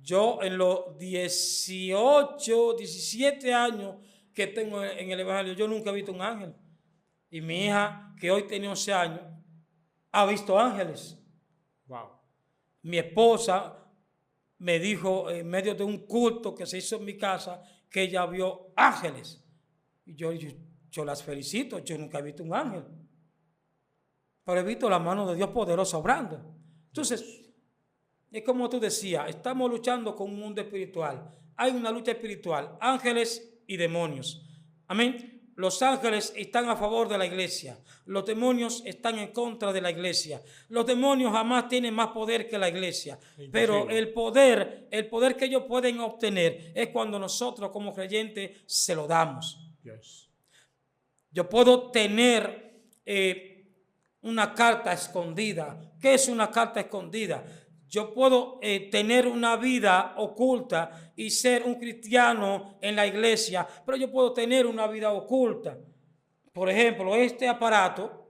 Yo en los 18, 17 años que tengo en el Evangelio, yo nunca he visto un ángel. Y mi hija, que hoy tiene 11 años, ha visto ángeles. Wow. Mi esposa me dijo en medio de un culto que se hizo en mi casa que ella vio ángeles. Y yo las felicito, yo nunca he visto un ángel. Pero he visto la mano de Dios poderosa obrando. Entonces, es como tú decías, estamos luchando con un mundo espiritual. Hay una lucha espiritual, ángeles y demonios. Amén. Los ángeles están a favor de la iglesia. Los demonios están en contra de la iglesia. Los demonios jamás tienen más poder que la iglesia. Imposible. Pero el poder que ellos pueden obtener es cuando nosotros como creyentes se lo damos. Yes. Yo puedo tener una carta escondida. ¿Qué es una carta escondida? Yo puedo tener una vida oculta y ser un cristiano en la iglesia, pero yo puedo tener una vida oculta. Por ejemplo, este aparato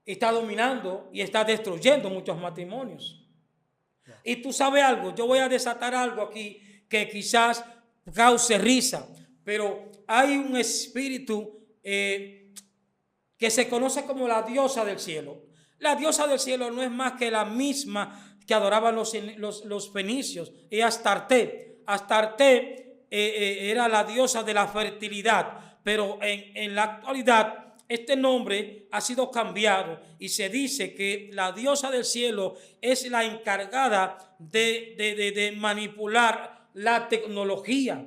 está dominando y está destruyendo muchos matrimonios. Y tú sabes algo, yo voy a desatar algo aquí que quizás cause risa, pero hay un espíritu que se conoce como la diosa del cielo. La diosa del cielo no es más que la misma que adoraban los fenicios, y Astarte. Astarte era la diosa de la fertilidad, pero en la actualidad este nombre ha sido cambiado y se dice que la diosa del cielo es la encargada de manipular la tecnología.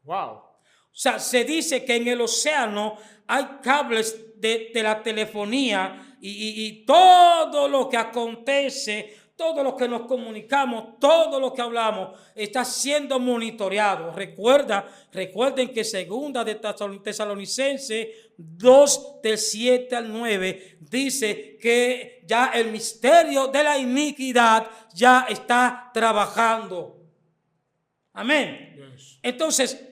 Wow. O sea, se dice que en el océano hay cables de la telefonía y todo lo que acontece, todo lo que nos comunicamos, todo lo que hablamos está siendo monitoreado. Recuerden que segunda de Tesalonicenses 2 del 7 al 9 dice que ya el misterio de la iniquidad ya está trabajando. Amén. Yes. Entonces,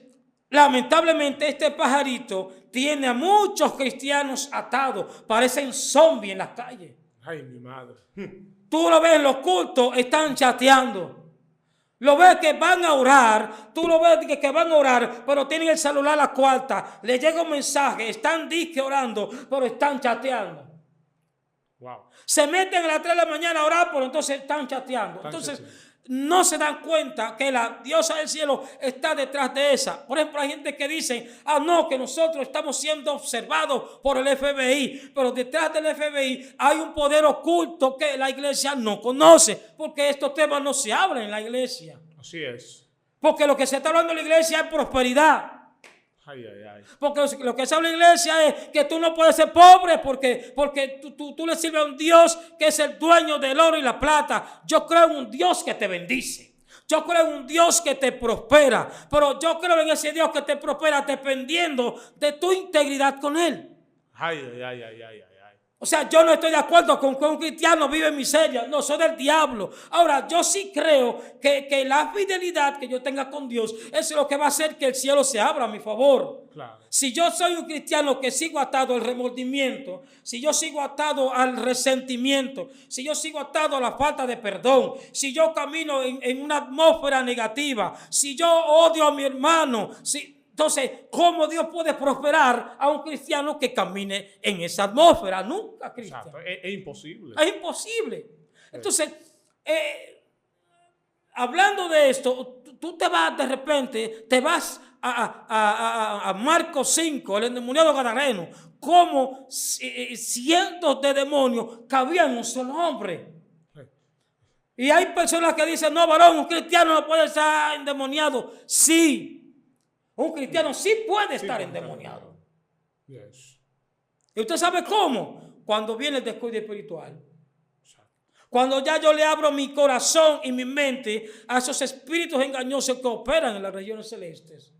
lamentablemente este pajarito tiene a muchos cristianos atados, parecen zombies en las calles. Ay, mi madre. Tú lo ves en los cultos, están chateando. Lo ves que van a orar, tú lo ves que van a orar, pero tienen el celular a la cuarta, le llega un mensaje, están disque orando, pero están chateando. Wow. Se meten a las 3 de la mañana a orar, pero entonces están chateando. No se dan cuenta que la diosa del cielo está detrás de esa. Por ejemplo, hay gente que dice, no, que nosotros estamos siendo observados por el FBI, pero detrás del FBI hay un poder oculto que la iglesia no conoce, porque estos temas no se hablan en la iglesia. Así es. Porque lo que se está hablando en la iglesia es prosperidad. Ay, ay, ay. Porque lo que se habla en la iglesia es que tú no puedes ser pobre porque tú le sirves a un Dios que es el dueño del oro y la plata. Yo creo en un Dios que te bendice. Yo creo en un Dios que te prospera. Pero yo creo en ese Dios que te prospera dependiendo de tu integridad con Él. Ay, ay, ay, ay, ay, ay. O sea, yo no estoy de acuerdo con que un cristiano vive en miseria. No, soy del diablo. Ahora, yo sí creo que la fidelidad que yo tenga con Dios es lo que va a hacer que el cielo se abra a mi favor. Claro. Si yo soy un cristiano que sigo atado al remordimiento, si yo sigo atado al resentimiento, si yo sigo atado a la falta de perdón, si yo camino en una atmósfera negativa, si yo odio a mi hermano, entonces, ¿cómo Dios puede prosperar a un cristiano que camine en esa atmósfera? Nunca, cristiano. Exacto, es imposible. Es imposible. Entonces, hablando de esto, tú te vas de repente, te vas a Marcos 5, el endemoniado gadareno, como cientos de demonios cabían en un solo hombre. Y hay personas que dicen, no, varón, un cristiano no puede estar endemoniado. Sí. Un cristiano sí puede estar endemoniado. Yes. ¿Y usted sabe cómo? Cuando viene el descuido espiritual. Cuando ya yo le abro mi corazón y mi mente a esos espíritus engañosos que operan en las regiones celestes.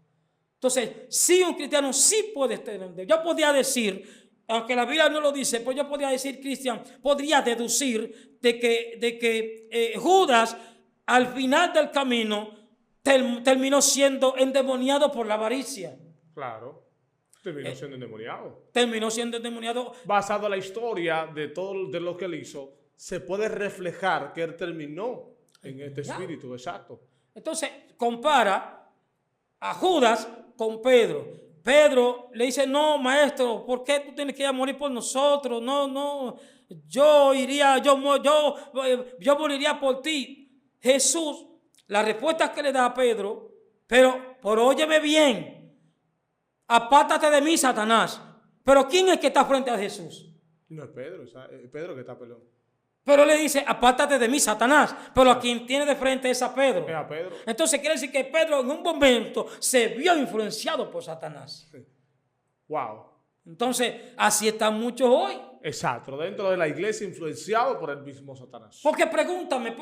Entonces, sí, un cristiano sí puede estar endemoniado. Yo podría decir, aunque la Biblia no lo dice, pero yo podría decir, Cristian, podría deducir de que Judas al final del camino terminó siendo endemoniado por la avaricia. Claro, terminó siendo endemoniado. Terminó siendo endemoniado. Basado en la historia de todo de lo que él hizo, se puede reflejar que él terminó en este espíritu, exacto. Entonces compara a Judas con Pedro. Pedro le dice, no, maestro, ¿por qué tú tienes que ir a morir por nosotros? No, yo moriría por ti. Jesús, la respuesta que le da a Pedro, pero óyeme bien, apártate de mí, Satanás. Pero ¿quién es que está frente a Jesús? No es Pedro, es Pedro que está pelón. Pero le dice, apártate de mí, Satanás. Pero a quien tiene de frente es a Pedro. Es a Pedro. Entonces quiere decir que Pedro en un momento se vio influenciado por Satanás. Wow. Entonces, así están muchos hoy. Exacto, dentro de la iglesia influenciado por el mismo Satanás. Porque pregúntame,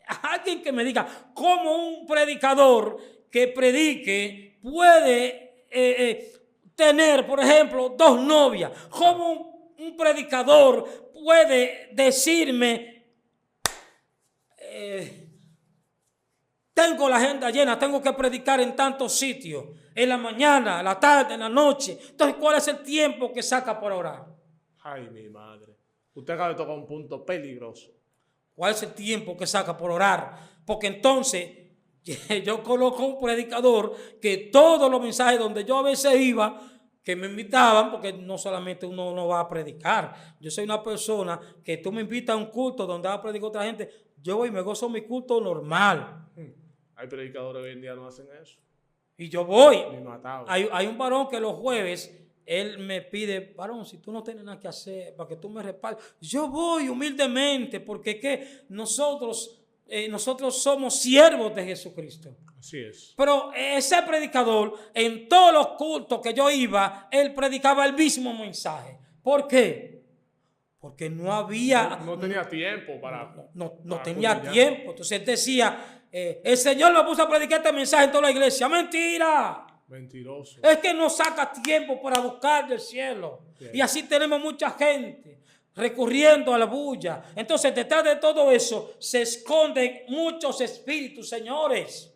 a alguien que me diga cómo un predicador que predique puede tener, por ejemplo, 2 novias. ¿Cómo un predicador puede decirme, tengo la agenda llena, tengo que predicar en tantos sitios, en la mañana, en la tarde, en la noche? Entonces, ¿cuál es el tiempo que saca para orar? Ay, mi madre. Usted acaba de tocar un punto peligroso. ¿Cuál es el tiempo que saca por orar? Porque entonces yo coloco un predicador que todos los mensajes donde yo a veces iba, que me invitaban, porque no solamente uno no va a predicar. Yo soy una persona que tú me invitas a un culto donde va a predicar otra gente, yo voy y me gozo mi culto normal. Hay predicadores hoy en día que no hacen eso. Y yo voy. Hay un varón que los jueves, él me pide, varón, si tú no tienes nada que hacer, para que tú me respaldes. Yo voy humildemente, porque ¿qué? Nosotros somos siervos de Jesucristo. Así es. Pero ese predicador, en todos los cultos que yo iba, él predicaba el mismo mensaje. ¿Por qué? Porque no había... No tenía tiempo para... No tenía tiempo. Entonces él decía, el Señor me puso a predicar este mensaje en toda la iglesia. ¡Mentira! Mentiroso. Es que no saca tiempo para buscar del cielo. Bien. Y así tenemos mucha gente recurriendo a la bulla. Entonces, detrás de todo eso se esconden muchos espíritus, señores.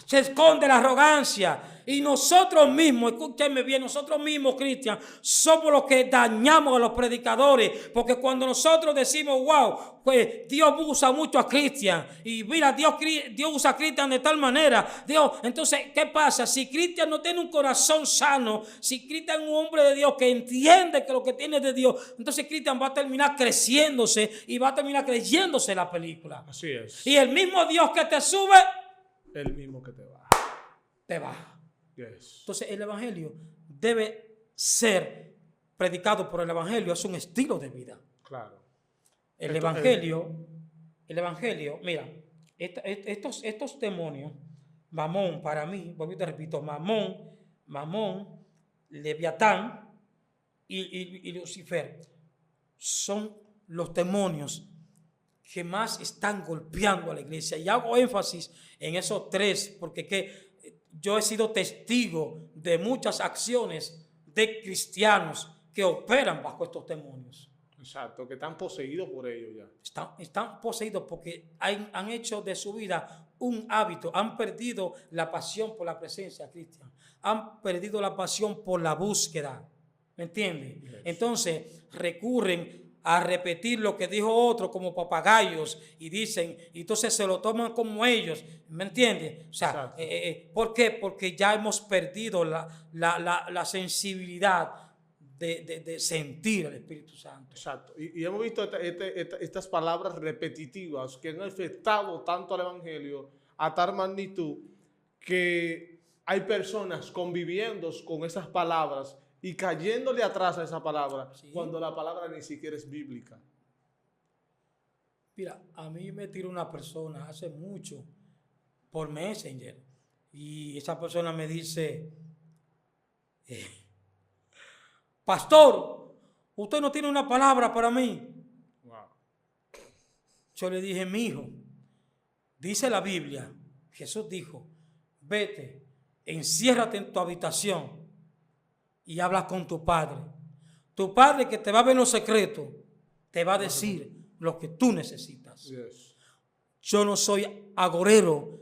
Se esconde la arrogancia. Y nosotros mismos, escúchenme bien, nosotros mismos, Cristian, somos los que dañamos a los predicadores. Porque cuando nosotros decimos, wow, pues Dios usa mucho a Cristian. Y mira, Dios usa a Cristian de tal manera. Entonces, ¿qué pasa? Si Cristian no tiene un corazón sano, si Cristian es un hombre de Dios que entiende que lo que tiene es de Dios, entonces Cristian va a terminar creciéndose y va a terminar creyéndose la película. Así es. Y el mismo Dios que te sube, el mismo que te baja. Te baja. Yes. Entonces el evangelio debe ser predicado por el evangelio, es un estilo de vida. Claro. El evangelio, mira, estos demonios, Mamón, para mí, te repito, Mamón, Leviatán y Lucifer son los demonios que más están golpeando a la iglesia. Y hago énfasis en esos 3, porque yo he sido testigo de muchas acciones de cristianos que operan bajo estos demonios. Exacto, que están poseídos por ellos ya. Están poseídos porque han hecho de su vida un hábito, han perdido la pasión por la presencia cristiana, han perdido la pasión por la búsqueda, ¿me entiendes? Yes. Entonces recurren a repetir lo que dijo otro como papagayos y dicen, y entonces se lo toman como ellos, ¿me entiendes? O sea, ¿por qué? Porque ya hemos perdido la sensibilidad de sentir el Espíritu Santo. Exacto. Y hemos visto estas palabras repetitivas que han afectado tanto al Evangelio a tal magnitud que hay personas conviviendo con esas palabras y cayéndole atrás a esa palabra, sí, cuando la palabra ni siquiera es bíblica. Mira, a mí me tiró una persona hace mucho por Messenger y esa persona me dice, pastor, usted no tiene una palabra para mí. Wow. Yo le dije, mi hijo, dice la Biblia, Jesús dijo, vete, enciérrate en tu habitación y habla con tu padre. Tu padre que te va a ver en los secretos, te va a decir lo que tú necesitas. Yes. Yo no soy agorero,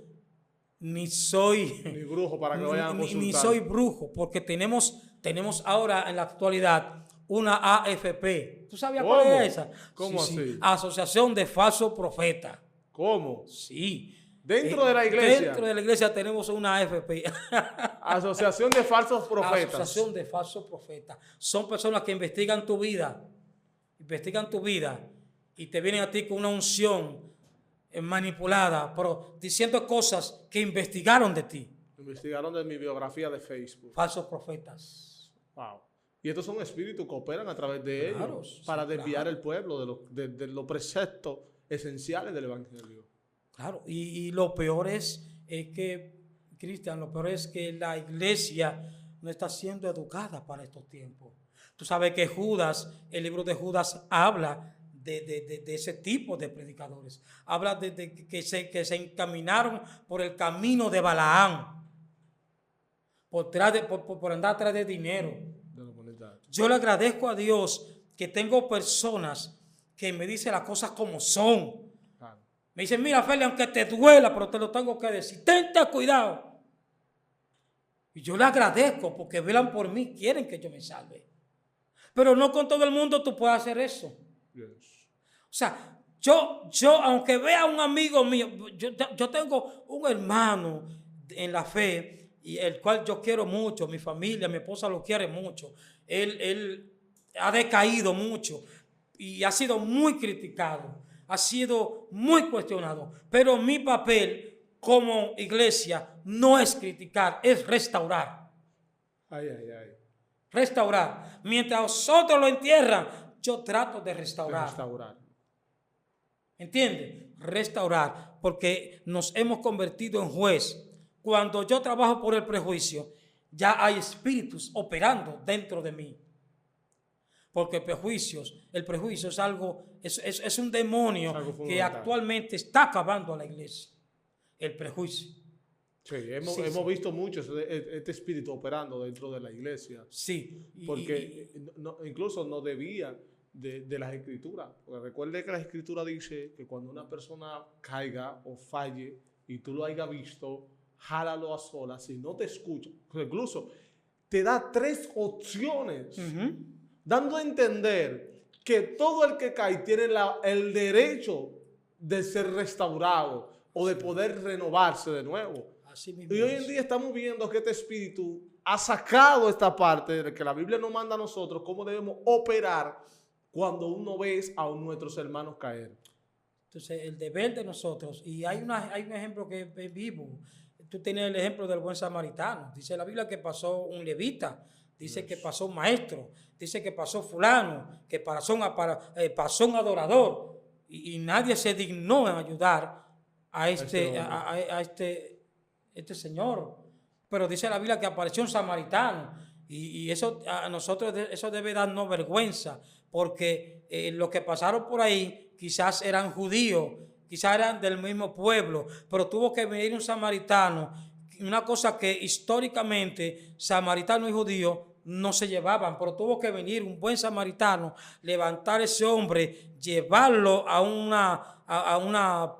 ni soy... Ni brujo para que vayan a consultar. Ni soy brujo, porque tenemos ahora en la actualidad una AFP. ¿Tú sabías cuál es esa? ¿Cómo así? Asociación de Falsos Profetas. ¿Cómo? Sí. Dentro de la iglesia. Dentro de la iglesia tenemos una AFP. Asociación de Falsos Profetas. Asociación de Falsos Profetas. Son personas que investigan tu vida. Investigan tu vida. Y te vienen a ti con una unción manipulada, pero diciendo cosas que investigaron de ti. Investigaron de mi biografía de Facebook. Falsos profetas. Wow. Y estos son espíritus que operan a través de ellos para sí, desviar el pueblo de los preceptos esenciales del Evangelio. Claro, y lo peor es que, Cristian, lo peor es que la iglesia no está siendo educada para estos tiempos. Tú sabes que Judas, el libro de Judas habla de ese tipo de predicadores. Habla de que se encaminaron por el camino de Balaam, por andar atrás de dinero. Yo le agradezco a Dios que tengo personas que me dicen las cosas como son. Me dicen, mira, Feli, aunque te duela, pero te lo tengo que decir. Ten cuidado. Y yo le agradezco porque velan por mí, quieren que yo me salve. Pero no con todo el mundo tú puedes hacer eso. Yes. O sea, yo aunque vea a un amigo mío, yo tengo un hermano en la fe, y el cual yo quiero mucho, mi familia, mi esposa lo quiere mucho. Él ha decaído mucho y ha sido muy criticado, ha sido muy cuestionado. Pero mi papel como iglesia no es criticar, es restaurar. Ay, ay, ay. Restaurar. Mientras otros lo entierran, yo trato de restaurar. ¿Entiendes? Restaurar, porque nos hemos convertido en juez. Cuando yo trabajo por el prejuicio, ya hay espíritus operando dentro de mí. Porque el prejuicio es algo, es un demonio que actualmente está acabando a la iglesia. El prejuicio. Sí, hemos visto mucho este espíritu operando dentro de la iglesia. Sí. Porque incluso no debía de las escrituras. Porque recuerde que la escritura dice que cuando una persona caiga o falle y tú lo hayas visto, jálalo a solas, si no te escucha. Incluso te da 3 opciones, dando a entender que todo el que cae tiene el derecho de ser restaurado o de poder renovarse de nuevo. Y hoy en día estamos viendo que este espíritu ha sacado esta parte de que la Biblia nos manda a nosotros cómo debemos operar cuando uno ve a nuestros hermanos caer. Entonces, el deber de nosotros, y hay un ejemplo que es vivo. Tú tienes el ejemplo del buen samaritano. Dice la Biblia que pasó un levita, dice que pasó un maestro, dice que pasó fulano, que pasó un adorador, y nadie se dignó en ayudar a este señor. Pero dice la Biblia que apareció un samaritano, y eso a nosotros eso debe darnos vergüenza, porque los que pasaron por ahí quizás eran judíos, quizás eran del mismo pueblo, pero tuvo que venir un samaritano, una cosa que históricamente samaritano y judío no se llevaban, pero tuvo que venir un buen samaritano, levantar a ese hombre, llevarlo a una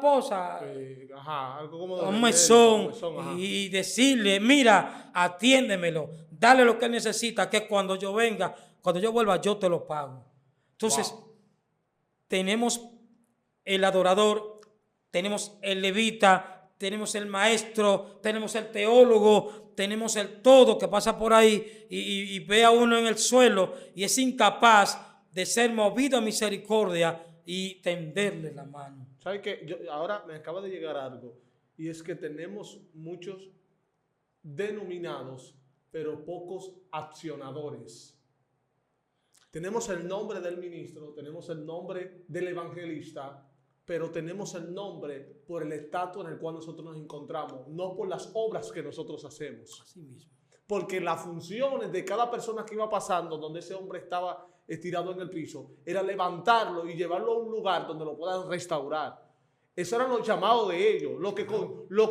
poza, algo como un mesón, y decirle, mira, atiéndemelo, dale lo que él necesita, que cuando yo vuelva, yo te lo pago. Entonces, tenemos el adorador, tenemos el levita, tenemos el maestro, tenemos el teólogo, tenemos el todo que pasa por ahí y ve a uno en el suelo y es incapaz de ser movido a misericordia y tenderle la mano. ¿Sabe qué? Ahora me acaba de llegar algo, y es que tenemos muchos denominados, pero pocos accionadores. Tenemos el nombre del ministro, tenemos el nombre del evangelista, pero tenemos el nombre por el estatus en el cual nosotros nos encontramos, no por las obras que nosotros hacemos. Así mismo. Porque las funciones de cada persona que iba pasando, donde ese hombre estaba estirado en el piso, era levantarlo y llevarlo a un lugar donde lo puedan restaurar. Esos eran los llamados de ellos, lo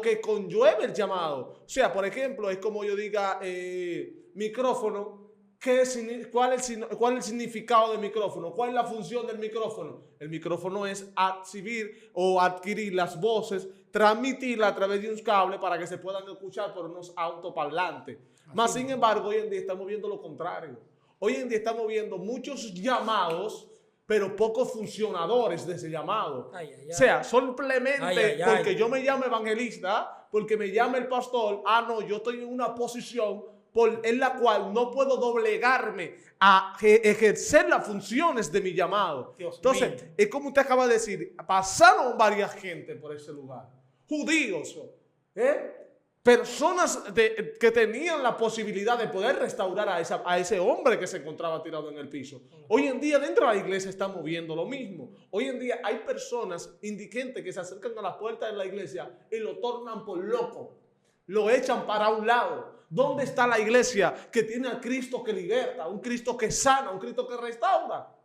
que conllueve el llamado. O sea, por ejemplo, es como yo diga, micrófono. ¿Cuál es el significado del micrófono? ¿Cuál es la función del micrófono? El micrófono es adquirir las voces, transmitirlas a través de un cable para que se puedan escuchar por unos autoparlantes. Más sin embargo, hoy en día estamos viendo lo contrario. Hoy en día estamos viendo muchos llamados, pero pocos funcionadores de ese llamado. Ay. O sea, simplemente Ay. porque yo me llamo evangelista, porque me llama el pastor, no, yo estoy en una posición en la cual no puedo doblegarme a ejercer las funciones de mi llamado. Dios Entonces, mío. es como usted acaba de decir, pasaron varias gente por ese lugar. Judíos, personas que tenían la posibilidad de poder restaurar a ese hombre que se encontraba tirado en el piso. Hoy en día dentro de la iglesia estamos viendo lo mismo. Hoy en día hay personas indigentes que se acercan a las puertas de la iglesia y lo tornan por loco. Lo echan para un lado. ¿Dónde está la iglesia que tiene a Cristo que liberta, un Cristo que sana, un Cristo que restaura?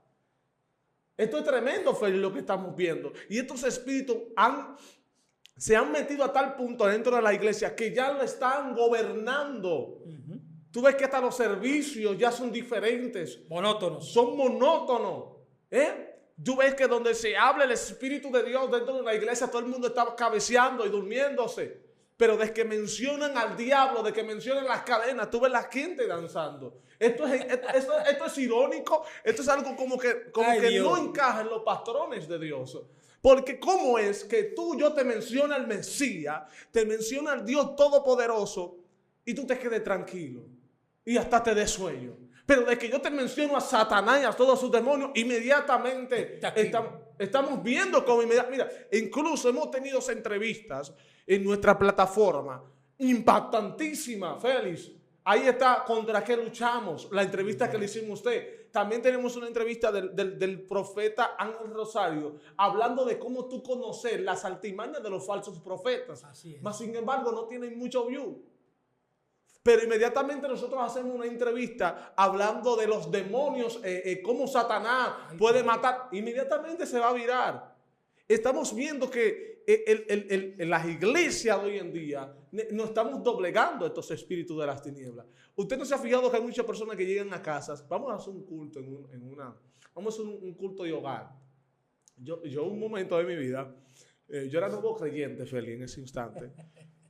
Esto es tremendo, Félix, lo que estamos viendo. Y estos espíritus se han metido a tal punto dentro de la iglesia que ya lo están gobernando. Tú ves que hasta los servicios ya son diferentes. Monótonos. Son monótonos. Tú ves que donde se habla el Espíritu de Dios dentro de la iglesia, todo el mundo está cabeceando y durmiéndose. Pero desde que mencionan al diablo, de que mencionan las cadenas, tú ves la gente danzando. Esto es irónico. Esto es algo como que no encaja en los patrones de Dios. Porque ¿cómo es que yo te menciona al Mesías, te menciona al Dios Todopoderoso y tú te quedes tranquilo y hasta te des sueño? Pero de que yo te menciono a Satanás y a todos sus demonios, inmediatamente estamos viendo cómo mira, incluso hemos tenido entrevistas en nuestra plataforma impactantísima, Félix. Ahí está Contra qué luchamos, la entrevista que le hicimos a usted. También tenemos una entrevista del profeta Ángel Rosario hablando de cómo tú conocer las artimañas de los falsos profetas. Así es. Mas sin embargo no tienen mucho view. Pero inmediatamente nosotros hacemos una entrevista hablando de los demonios, cómo Satanás puede matar. Inmediatamente se va a virar. Estamos viendo que en las iglesias de hoy en día nos estamos doblegando a estos espíritus de las tinieblas. Usted no se ha fijado que hay muchas personas que llegan a casas. Vamos a hacer un culto vamos a hacer un culto de hogar. Yo un momento de mi vida, yo era nuevo creyente, Feli, en ese instante.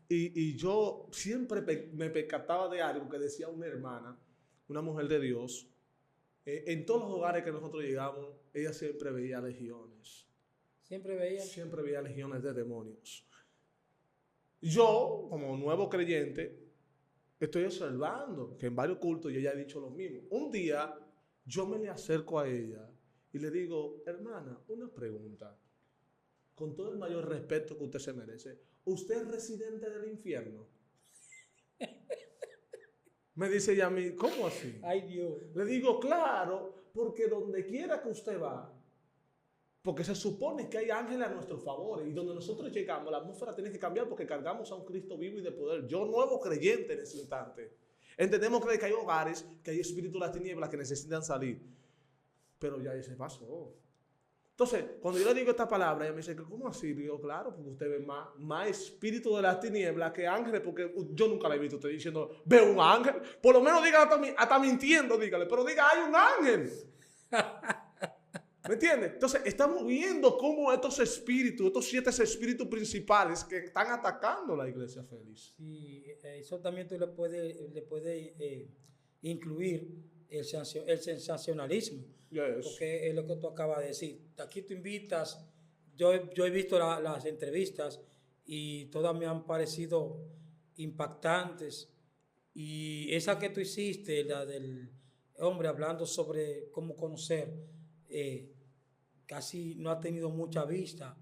Y yo siempre me percataba de algo que decía una hermana, una mujer de Dios. En todos los hogares que nosotros llegamos, ella siempre veía legiones. Siempre veía legiones de demonios. Yo, como nuevo creyente, estoy observando que en varios cultos ella ha dicho lo mismo. Un día, yo me le acerco a ella y le digo, hermana, una pregunta. Con todo el mayor respeto que usted se merece, ¿usted es residente del infierno? Me dice ella a mí, ¿cómo así? Ay, Dios. Le digo, claro, porque donde quiera que usted va, porque se supone que hay ángeles a nuestro favor y donde nosotros llegamos, la atmósfera tiene que cambiar porque cargamos a un Cristo vivo y de poder. Yo, nuevo creyente en ese instante, entendemos que hay hogares, que hay espíritus de las tinieblas que necesitan salir, pero ya ese pasó. Entonces, cuando yo le digo esta palabra, ella me dice, ¿cómo así? Digo, claro, porque usted ve más espíritu de las tinieblas que ángeles, porque yo nunca la he visto usted diciendo, veo un ángel. Por lo menos diga hasta mintiendo, dígale, pero diga, hay un ángel. ¿Me entiendes? Entonces, estamos viendo cómo estos 7 espíritus principales que están atacando la iglesia, Félix. Sí, eso también tú le puedes incluir el sensacionalismo. Yes. Porque es lo que tú acabas de decir. Aquí tú invitas, yo he visto las entrevistas y todas me han parecido impactantes. Y esa que tú hiciste, la del hombre hablando sobre cómo conocer, casi no ha tenido mucha vista.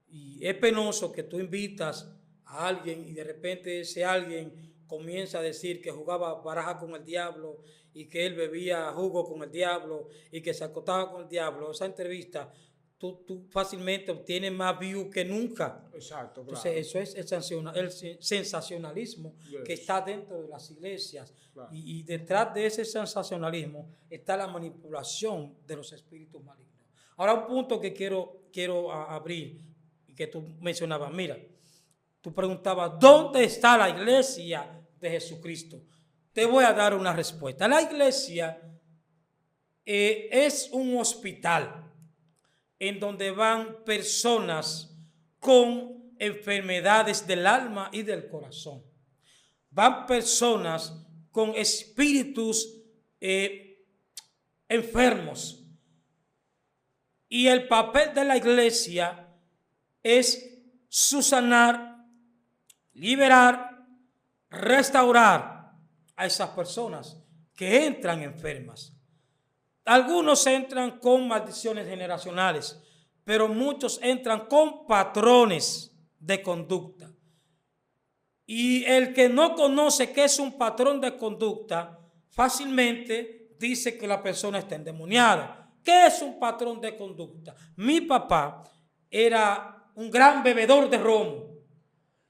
Y es penoso que tú invitas a alguien y de repente ese alguien comienza a decir que jugaba baraja con el diablo y que él bebía jugo con el diablo y que se acostaba con el diablo. Esa entrevista, tú fácilmente obtienes más views que nunca. Exacto, claro. Entonces, eso es el sensacionalismo que está dentro de las iglesias. Claro. Y detrás de ese sensacionalismo está la manipulación de los espíritus malignos. Ahora, un punto que quiero abrir y que tú mencionabas. Mira, tú preguntabas, ¿dónde está la iglesia de Jesucristo? Te voy a dar una respuesta. La iglesia es un hospital en donde van personas con enfermedades del alma y del corazón. Van personas con espíritus enfermos. Y el papel de la iglesia es susanar, liberar, restaurar a esas personas que entran enfermas. Algunos entran con maldiciones generacionales, pero muchos entran con patrones de conducta. Y el que no conoce qué es un patrón de conducta, fácilmente dice que la persona está endemoniada. ¿Qué es un patrón de conducta? Mi papá era un gran bebedor de romo.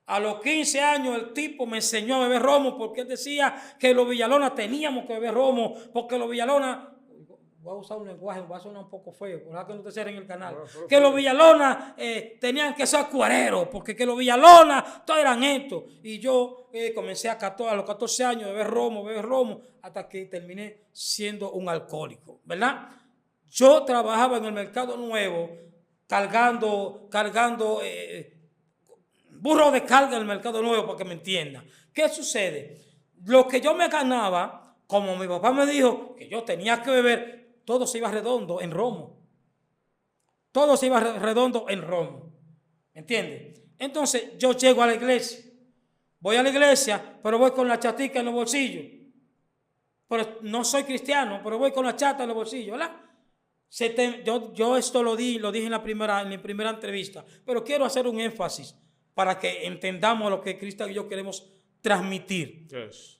A los 15 años el tipo me enseñó a beber romo porque él decía que los Villalona teníamos que beber romo, porque los Villalona, voy a usar un lenguaje, va a sonar un poco feo, por que no te cierren el canal, que los Villalona tenían que ser cuereros, porque que los Villalona todos eran estos. Y yo comencé a los 14 años a beber romo, hasta que terminé siendo un alcohólico, ¿verdad? Yo trabajaba en el Mercado Nuevo cargando burro de carga en el Mercado Nuevo, para que me entiendan. ¿Qué sucede? Lo que yo me ganaba, como mi papá me dijo que yo tenía que beber, todo se iba redondo en romo. Todo se iba redondo en romo. ¿Entiendes? Entonces yo llego a la iglesia. Voy a la iglesia, pero voy con la chatica en los bolsillos. Pero no soy cristiano, pero voy con la chata en los bolsillos, ¿verdad? Yo esto lo dije en mi primera entrevista, pero quiero hacer un énfasis para que entendamos lo que Cristo y yo queremos transmitir. Yes.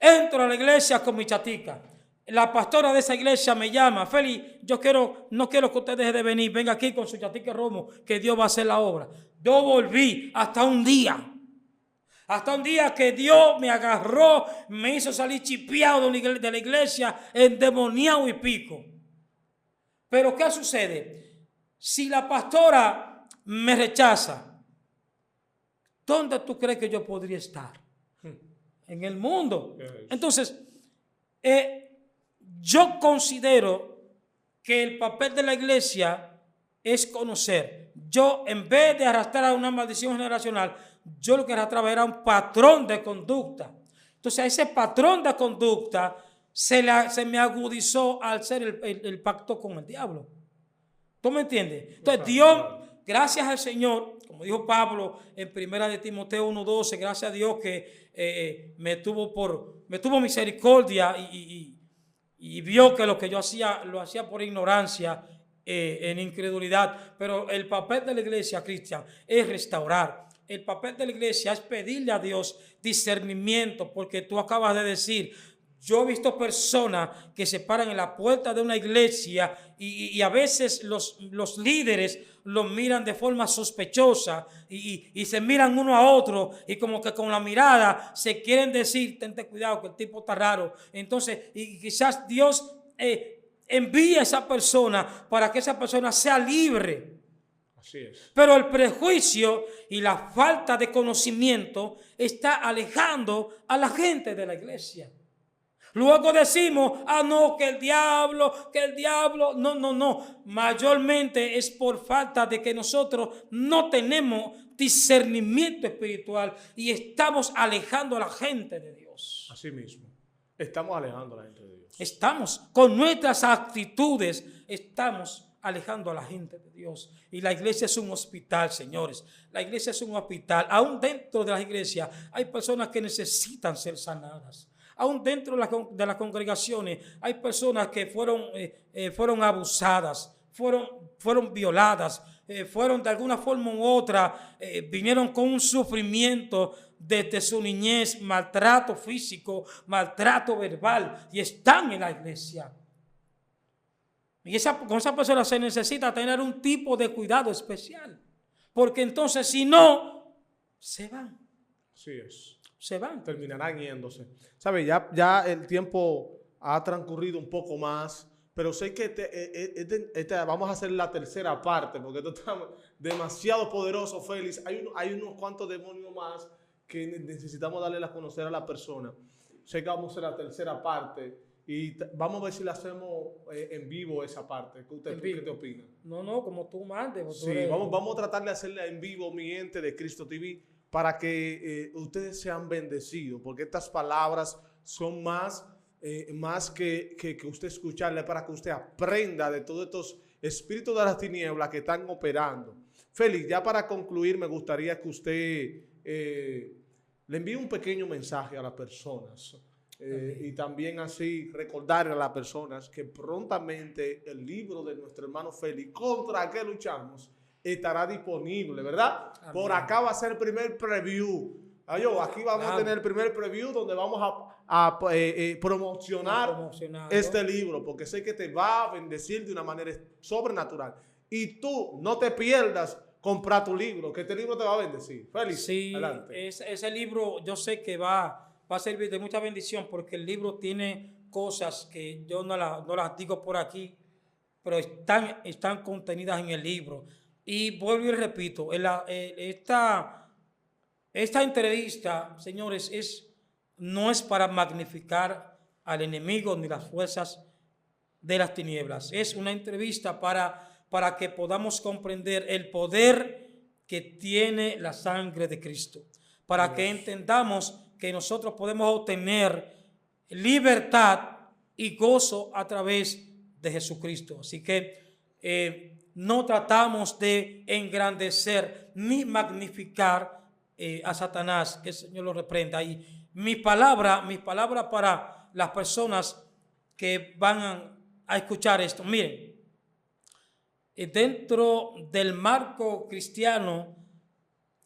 Entro a la iglesia con mi chatica. La pastora de esa iglesia me llama: Feli, no quiero que usted deje de venir, venga aquí con su chatica romo, que Dios va a hacer la obra. Yo volví hasta un día que Dios me agarró, me hizo salir chipeado de la iglesia, endemoniado y pico. Pero ¿qué sucede? Si la pastora me rechaza, ¿dónde tú crees que yo podría estar? En el mundo. Entonces, yo considero que el papel de la iglesia es conocer. Yo, en vez de arrastrar una maldición generacional, yo lo que arrastraba era un patrón de conducta. Entonces, a ese patrón de conducta se me agudizó al ser el pacto con el diablo. ¿Tú me entiendes? Entonces, Dios, gracias al Señor, como dijo Pablo en 1 de Timoteo 1:12, gracias a Dios que me tuvo misericordia y vio que lo que yo hacía, lo hacía por ignorancia, en incredulidad. Pero el papel de la iglesia, Cristian, es restaurar. El papel de la iglesia es pedirle a Dios discernimiento, porque tú acabas de decir, yo he visto personas que se paran en la puerta de una iglesia y a veces los líderes los miran de forma sospechosa y se miran uno a otro y como que con la mirada se quieren decir: tente cuidado que el tipo está raro. Entonces, y quizás Dios envíe a esa persona para que esa persona sea libre. Así es. Pero el prejuicio y la falta de conocimiento está alejando a la gente de la iglesia. Luego decimos: no, que el diablo, no. Mayormente es por falta de que nosotros no tenemos discernimiento espiritual y estamos alejando a la gente de Dios. Así mismo, estamos alejando a la gente de Dios. Estamos, con nuestras actitudes, estamos alejando a la gente de Dios. Y la iglesia es un hospital, señores. La iglesia es un hospital. Aún dentro de la iglesia hay personas que necesitan ser sanadas. Aún dentro de las congregaciones hay personas que fueron abusadas, fueron violadas, fueron de alguna forma u otra, vinieron con un sufrimiento desde su niñez, maltrato físico, maltrato verbal, y están en la iglesia. Y con esa persona se necesita tener un tipo de cuidado especial, porque entonces si no, se van. Así es. Se van. Terminarán yéndose. ¿Sabe? Ya el tiempo ha transcurrido un poco más, pero sé que vamos a hacer la tercera parte, porque esto está demasiado poderoso, Félix. Hay unos cuantos demonios más que necesitamos darle a conocer a la persona. Sé que vamos a hacer la tercera parte y vamos a ver si la hacemos en vivo esa parte. ¿Qué te opina? No, como tú mandes. Sí, vamos a tratar de hacerla en vivo, mi gente de Cristo TV, para que ustedes sean bendecidos, porque estas palabras son más que usted escucharle, para que usted aprenda de todos estos espíritus de las tinieblas que están operando. Félix, ya para concluir, me gustaría que usted le envíe un pequeño mensaje a las personas. Y también así recordar a las personas que prontamente el libro de nuestro hermano Félix, Contra qué luchamos, estará disponible, ¿verdad? Amén. Por acá va a ser el primer preview. Aquí vamos a tener el primer preview donde vamos a promocionar este libro, porque sé que te va a bendecir de una manera sobrenatural. Y tú no te pierdas comprar tu libro, que este libro te va a bendecir. Félix, sí, adelante. Ese libro yo sé que va a servir de mucha bendición, porque el libro tiene cosas que yo no las digo por aquí, pero están contenidas en el libro. Y vuelvo y repito, esta entrevista, señores, no es para magnificar al enemigo ni las fuerzas de las tinieblas. Es una entrevista para que podamos comprender el poder que tiene la sangre de Cristo, para que entendamos que nosotros podemos obtener libertad y gozo a través de Jesucristo. Así que no tratamos de engrandecer ni magnificar a Satanás, que el Señor lo reprenda. Y mi palabra para las personas que van a escuchar esto, miren, dentro del marco cristiano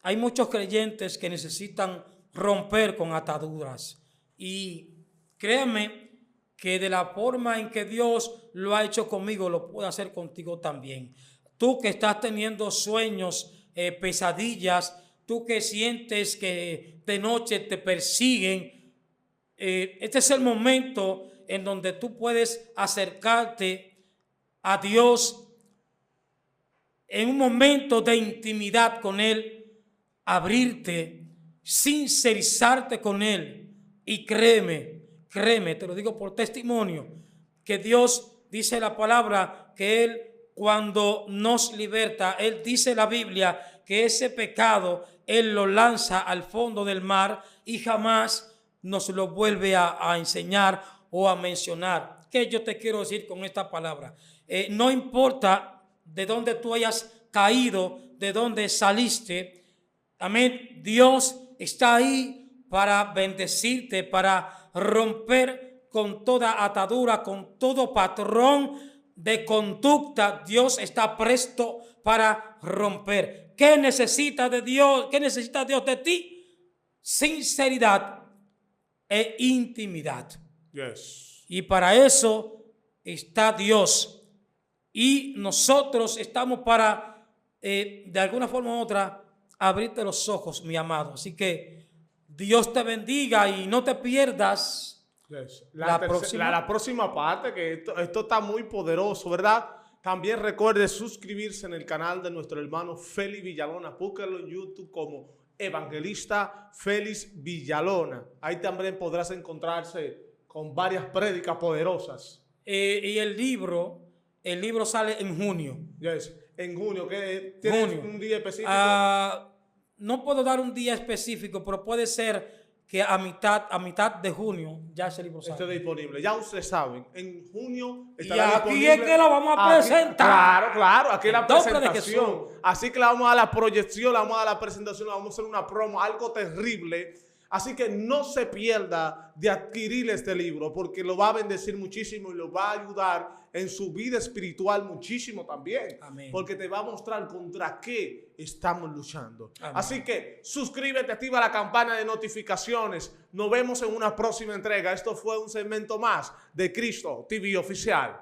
hay muchos creyentes que necesitan romper con ataduras, y créanme que de la forma en que Dios lo ha hecho conmigo, lo puede hacer contigo también. Tú que estás teniendo sueños, pesadillas, tú que sientes que de noche te persiguen, este es el momento en donde tú puedes acercarte a Dios en un momento de intimidad con Él, abrirte, sincerizarte con Él. Y créeme, te lo digo por testimonio, que Dios dice la palabra que Él, cuando nos liberta, Él dice la Biblia que ese pecado Él lo lanza al fondo del mar y jamás nos lo vuelve a enseñar o a mencionar. ¿Qué yo te quiero decir con esta palabra? No importa de dónde tú hayas caído, de dónde saliste, amén, Dios está ahí para bendecirte, para romper con toda atadura, con todo patrón de conducta. Dios está presto para romper. ¿Qué necesita de Dios? ¿Qué necesita Dios de ti? Sinceridad e intimidad. Yes. Y para eso está Dios. Y nosotros estamos para, de alguna forma u otra, abrirte los ojos, mi amado. Así que Dios te bendiga y no te pierdas la próxima parte, que esto está muy poderoso, ¿verdad? También recuerde suscribirse en el canal de nuestro hermano Félix Villalona. Búsquelo en YouTube como Evangelista Félix Villalona. Ahí también podrás encontrarse con varias prédicas poderosas. Y el libro sale en junio. Yes. En junio, ¿qué tienes un día específico? No puedo dar un día específico, pero puede ser que a mitad de junio ya ese libro sale. Esté disponible. Ya ustedes saben, en junio estará disponible. Y aquí es que lo vamos a presentar. Claro, aquí es la presentación. Así que le vamos a dar la proyección, le vamos a dar la presentación, le vamos a hacer una promo, algo terrible. Así que no se pierda de adquirir este libro, porque lo va a bendecir muchísimo y lo va a ayudar en su vida espiritual muchísimo también. Amén. Porque te va a mostrar contra qué estamos luchando. Amén. Así que suscríbete, activa la campana de notificaciones. Nos vemos en una próxima entrega. Esto fue un segmento más de Cristo TV Oficial.